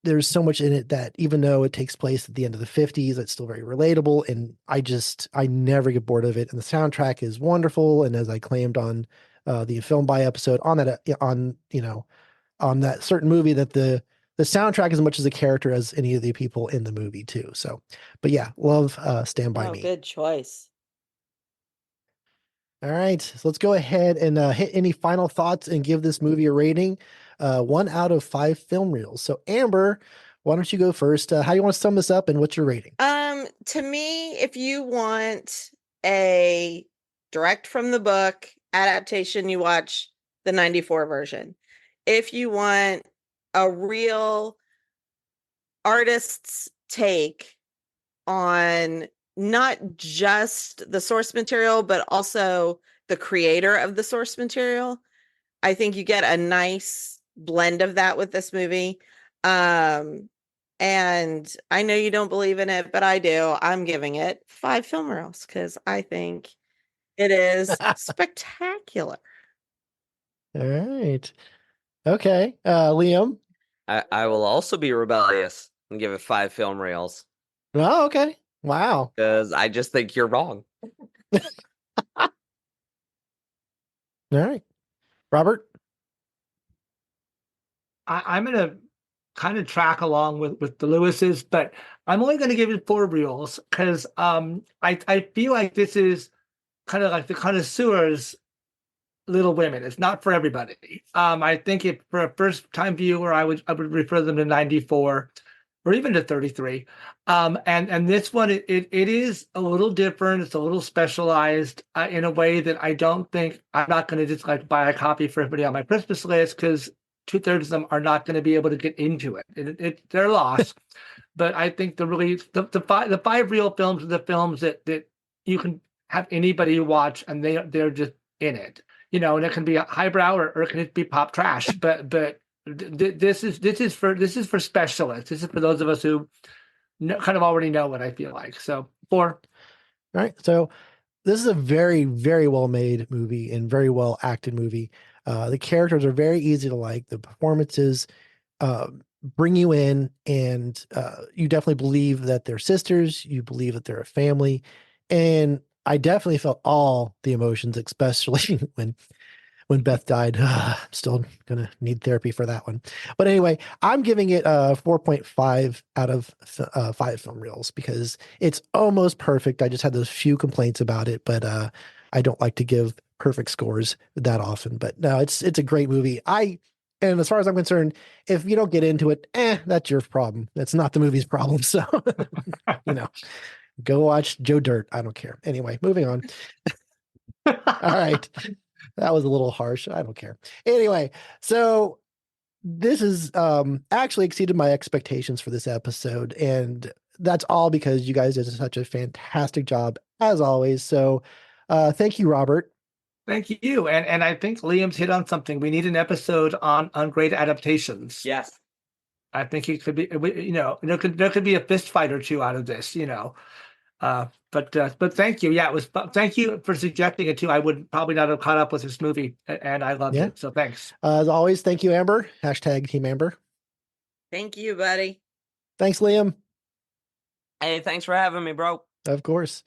there's so much in it that even though it takes place at the end of the 50s, it's still very relatable. And I never get bored of it. And the soundtrack is wonderful. And as I claimed on the Film By episode on that, on that certain movie, that the soundtrack as much as the character as any of the people in the movie too. So, but yeah, love Stand By Me. Good choice. All right, so let's go ahead and hit any final thoughts and give this movie a rating. 1 out of 5 film reels. So Amber, why don't you go first? How do you want to sum this up and what's your rating? To me, if you want a direct from the book adaptation, you watch the 94 version. If you want a real artist's take on not just the source material, but also the creator of the source material, I think you get a nice blend of that with this movie. And I know you don't believe in it, but I do. I'm giving it 5 film reels because I think it is spectacular. All right. Okay. Liam? I will also be rebellious and give it 5 film reels. Oh, okay. Wow. Because I just think you're wrong. All right. Robert? I'm going to kind of track along with the Lewises, but I'm only going to give it 4 reels because I feel like this is kind of like the connoisseurs Little Women. It's not for everybody. I think if for a first time viewer, I would refer them to 94 or even to 33. And this one, it is a little different. It's a little specialized in a way that I don't think I'm not going to just like buy a copy for everybody on my Christmas list, because 2/3 of them are not going to be able to get into it. They're lost. But I think the 5 reel films are the films that you can have anybody watch, and they're just in it. And it can be a highbrow or it can be pop trash. But this is for specialists. This is for those of us who kind of already know what I feel like. So 4. All right. So this is a very, very well made movie and very well acted movie. The characters are very easy to like. The performances bring you in, and you definitely believe that they're sisters. You believe that they're a family. And I definitely felt all the emotions, especially when Beth died. I'm still going to need therapy for that one. But anyway, I'm giving it a 4.5 out of 5 film reels because it's almost perfect. I just had those few complaints about it, but I don't like to give perfect scores that often. But no, it's a great movie. And as far as I'm concerned, if you don't get into it, that's your problem. That's not the movie's problem. So, go watch Joe Dirt. I don't care. Anyway, moving on. All right. That was a little harsh. I don't care. Anyway, so this is actually exceeded my expectations for this episode. And that's all because you guys did such a fantastic job as always. So thank you, Robert. Thank you. And I think Liam's hit on something. We need an episode on great adaptations. Yes. I think it could be, there could be a fist fight or two out of this, But thank you. Yeah, thank you for suggesting it too. I would probably not have caught up with this movie, and I loved it. So thanks. As always, thank you, Amber. # Team Amber. Thank you, buddy. Thanks, Liam. Hey, thanks for having me, bro. Of course.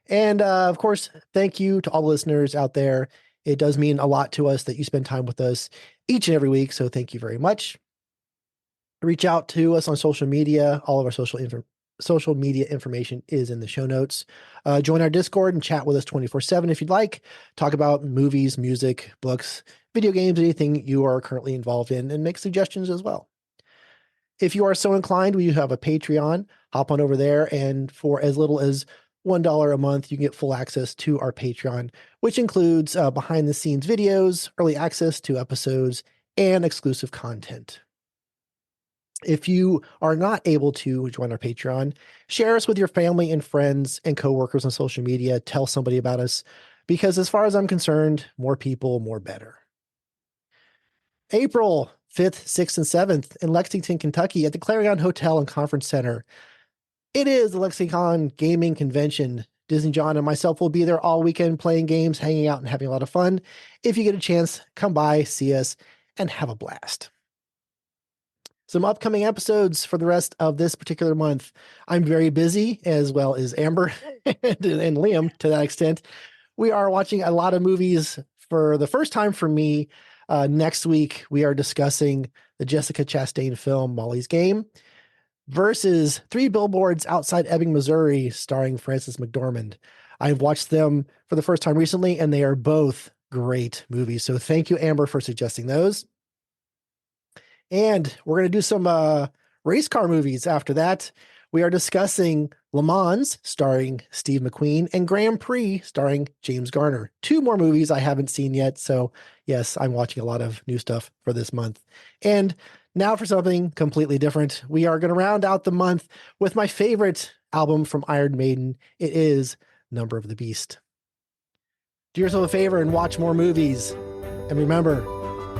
And of course, thank you to all the listeners out there. It does mean a lot to us that you spend time with us each and every week. So thank you very much. Reach out to us on social media. All of our social media information is in the show notes. Join our Discord and chat with us 24/7 if you'd like. Talk about movies, music, books, video games, anything you are currently involved in, and make suggestions as well. If you are so inclined, we have a Patreon. Hop on over there, and for as little as $1 a month, you can get full access to our Patreon, which includes behind-the-scenes videos, early access to episodes, and exclusive content. If you are not able to join our Patreon, share us with your family and friends and coworkers on social media. Tell somebody about us, because as far as I'm concerned, more people, more better. April 5th, 6th, and 7th in Lexington, Kentucky at the Clarion Hotel and Conference Center. It is the Lexicon Gaming Convention. Disney John and myself will be there all weekend playing games, hanging out, and having a lot of fun. If you get a chance, come by, see us, and have a blast. Some upcoming episodes for the rest of this particular month. I'm very busy, as well as Amber and Liam to that extent. We are watching a lot of movies for the first time for me. Next week, we are discussing the Jessica Chastain film Molly's Game versus 3 Billboards Outside Ebbing, Missouri, starring Frances McDormand. I've watched them for the first time recently, and they are both great movies. So thank you, Amber, for suggesting those. And we're going to do some race car movies after that. We are discussing Le Mans, starring Steve McQueen, and Grand Prix, starring James Garner. 2 more movies I haven't seen yet. So yes, I'm watching a lot of new stuff for this month. And now for something completely different. We are going to round out the month with my favorite album from Iron Maiden. It is Number of the Beast. Do yourself a favor and watch more movies. And remember,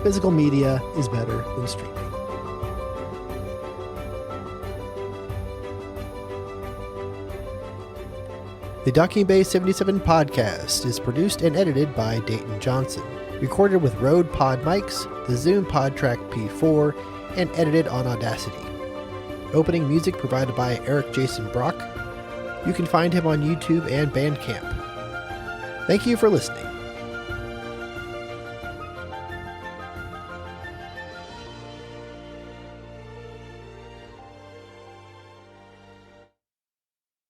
physical media is better than streaming. The Docking Bay 77 podcast is produced and edited by Dayton Johnson. Recorded with Rode Pod mics, the Zoom PodTrack P4, and edited on Audacity. Opening music provided by Eric Jason Brock. You can find him on YouTube and Bandcamp. Thank you for listening.